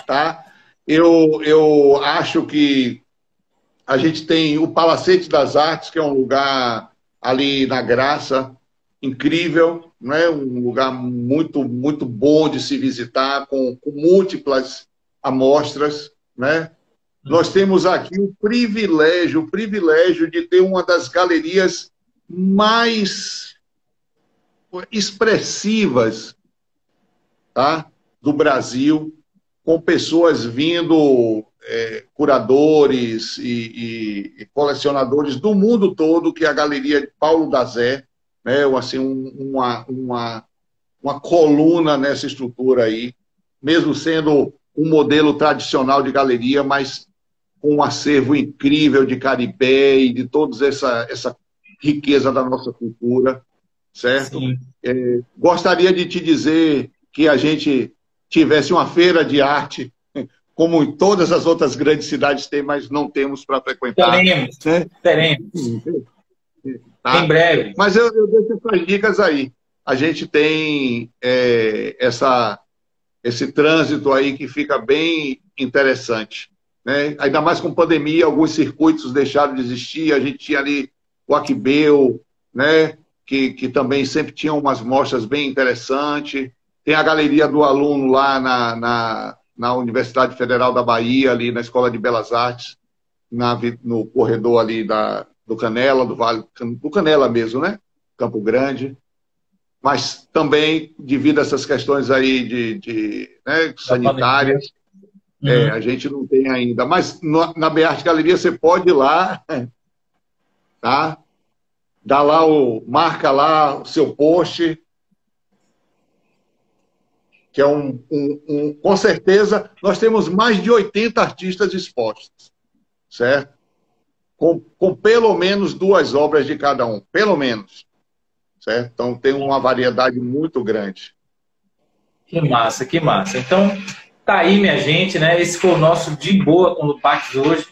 tá? Eu acho que a gente tem o Palacete das Artes, que é um lugar ali na Graça, incrível, né? Um lugar muito, muito bom de se visitar, com múltiplas amostras, né? Nós temos aqui o privilégio de ter uma das galerias mais expressivas, tá, do Brasil, com pessoas vindo curadores e colecionadores do mundo todo, que é a Galeria Paulo da Zé, né? Assim, uma coluna nessa estrutura aí, mesmo sendo um modelo tradicional de galeria, mas com um acervo incrível de Caribé e de toda essa riqueza da nossa cultura, certo? Gostaria de te dizer que a gente tivesse uma feira de arte, como em todas as outras grandes cidades tem, mas não temos para frequentar. Teremos, né? Teremos. Tá? Em breve. Mas eu deixo essas dicas aí. A gente tem esse trânsito aí que fica bem interessante, né? Ainda mais com pandemia, alguns circuitos deixaram de existir. A gente tinha ali o Aquibeu, né? Que também sempre tinha umas mostras bem interessantes. Tem a Galeria do Aluno lá na Universidade Federal da Bahia, ali na Escola de Belas Artes, no corredor ali do Canela, do Vale do Canela mesmo, né? Campo Grande. Mas também, devido a essas questões aí né, sanitárias, a gente não tem ainda. Mas na Bearte Galeria você pode ir lá, tá? Dá lá marca lá o seu post, que é com certeza, nós temos mais de 80 artistas expostos, certo? Com pelo menos 2 obras de cada um, pelo menos. Certo? Então tem uma variedade muito grande. Que massa, que massa. Então, tá aí, minha gente, né? Esse foi o nosso De Boa com o Lupax hoje,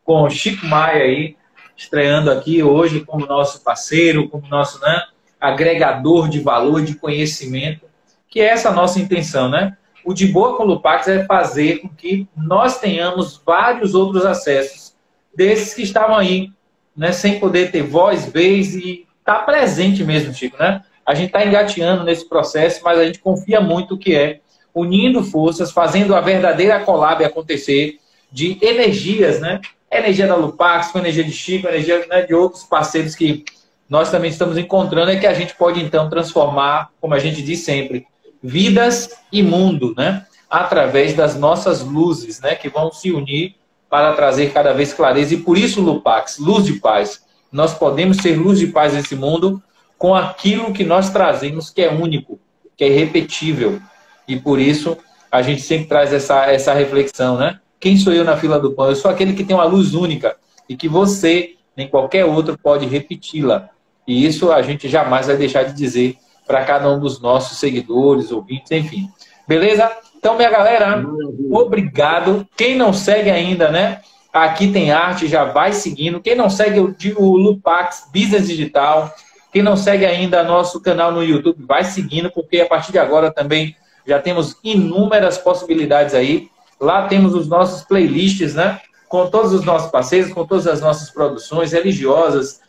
com o Chico Maia aí, estreando aqui hoje como nosso parceiro, como nosso, né, agregador de valor, de conhecimento, que é essa a nossa intenção, né? O De Boa com o Lupax é fazer com que nós tenhamos vários outros acessos desses que estavam aí, né, sem poder ter voz, vez e está presente mesmo, Chico, né? A gente está engateando nesse processo, mas a gente confia muito que é unindo forças, fazendo a verdadeira collab acontecer de energias, né? A energia da Lupax, com a energia de Chico, a energia, né, de outros parceiros que nós também estamos encontrando, é que a gente pode, então, transformar, como a gente diz sempre, vidas e mundo, né? Através das nossas luzes, né? Que vão se unir para trazer cada vez clareza. E por isso, Lupax, luz de paz. Nós podemos ser luz de paz nesse mundo com aquilo que nós trazemos, que é único, que é irrepetível. E por isso a gente sempre traz essa reflexão, né? Quem sou eu na fila do pão? Eu sou aquele que tem uma luz única e que você, nem qualquer outro, pode repeti-la. E isso a gente jamais vai deixar de dizer para cada um dos nossos seguidores, ouvintes, enfim. Beleza? Então, minha galera, obrigado. Quem não segue ainda, né? Aqui tem arte, já vai seguindo. Quem não segue o Lupax Business Digital, quem não segue ainda nosso canal no YouTube, vai seguindo, porque a partir de agora também já temos inúmeras possibilidades aí. Lá temos os nossos playlists, né? Com todos os nossos parceiros, com todas as nossas produções religiosas,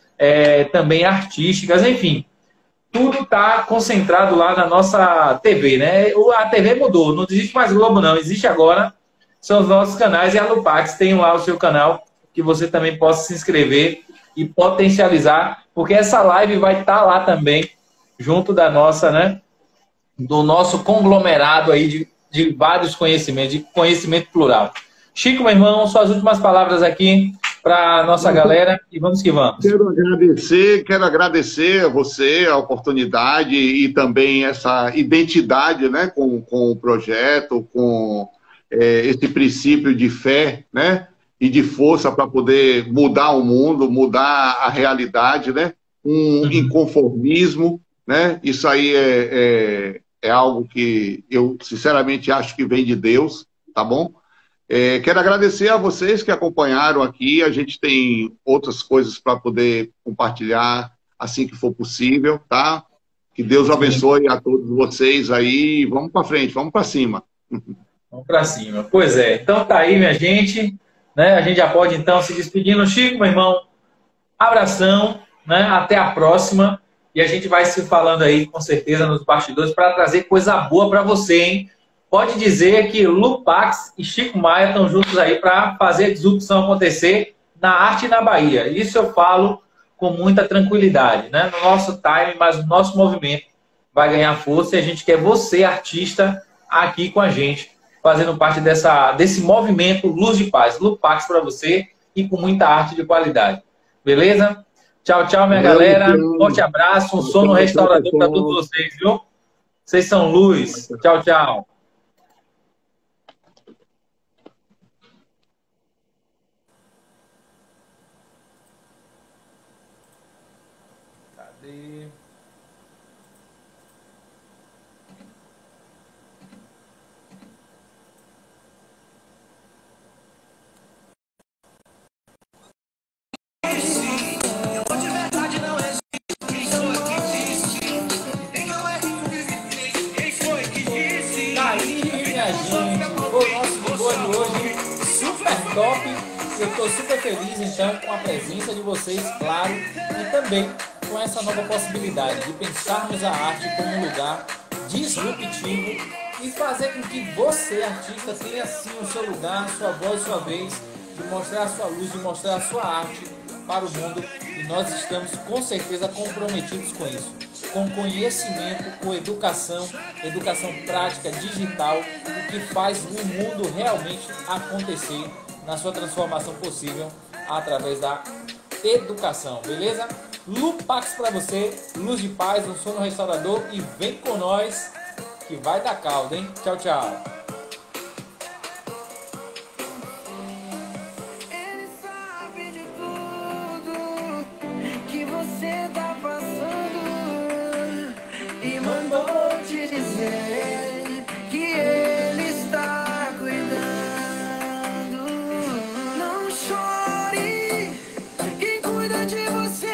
também artísticas, enfim. Tudo está concentrado lá na nossa TV, né? A TV mudou, não existe mais Globo, não. Existe agora, são os nossos canais, e a Lupax tem lá o seu canal, que você também possa se inscrever e potencializar, porque essa live vai estar lá também, junto da nossa, né? Do nosso conglomerado aí de vários conhecimentos, de conhecimento plural. Chico, meu irmão, suas últimas palavras aqui para a nossa galera e vamos que vamos. Quero agradecer a você a oportunidade e também essa identidade, né, com o projeto, com esse princípio de fé, né, e de força para poder mudar o mundo, mudar a realidade, né, inconformismo, né, isso aí é algo que eu sinceramente acho que vem de Deus, tá bom? Quero agradecer a vocês que acompanharam aqui. A gente tem outras coisas para poder compartilhar assim que for possível, tá? Que Deus abençoe a todos vocês aí. Vamos para frente, vamos para cima. Vamos para cima. Pois é. Então tá aí, minha gente. Né? A gente já pode então se despedindo. Chico, meu irmão, abração, né? Até a próxima. E a gente vai se falando aí, com certeza, nos bastidores para trazer coisa boa para você, hein? Pode dizer que Lupax e Chico Maia estão juntos aí para fazer a disrupção acontecer na arte e na Bahia. Isso eu falo com muita tranquilidade, né? No nosso time, mas o nosso movimento vai ganhar força e a gente quer você, artista, aqui com a gente. fazendo parte desse movimento Luz de Paz. Lupax para você e com muita arte de qualidade. Beleza? Tchau, tchau, minha galera. Forte abraço, um sono restaurador para todos vocês, viu? Vocês são luz. Tchau, tchau. Cadê? Top, eu estou super feliz então com a presença de vocês, claro, e também com essa nova possibilidade de pensarmos a arte como um lugar disruptivo e fazer com que você, artista, tenha sim o seu lugar, sua voz, sua vez, de mostrar a sua luz, de mostrar a sua arte para o mundo, e nós estamos com certeza comprometidos com isso, com conhecimento, com educação prática, digital, o que faz o mundo realmente acontecer na sua transformação possível através da educação, beleza? Lupax para você, Luz de Paz, um sono restaurador, e vem com nós que vai dar caldo, hein? Tchau, tchau. Ele sabe de tudo que você tá passando e mandou te dizer que ele está cuidando. Não chore, quem cuida de você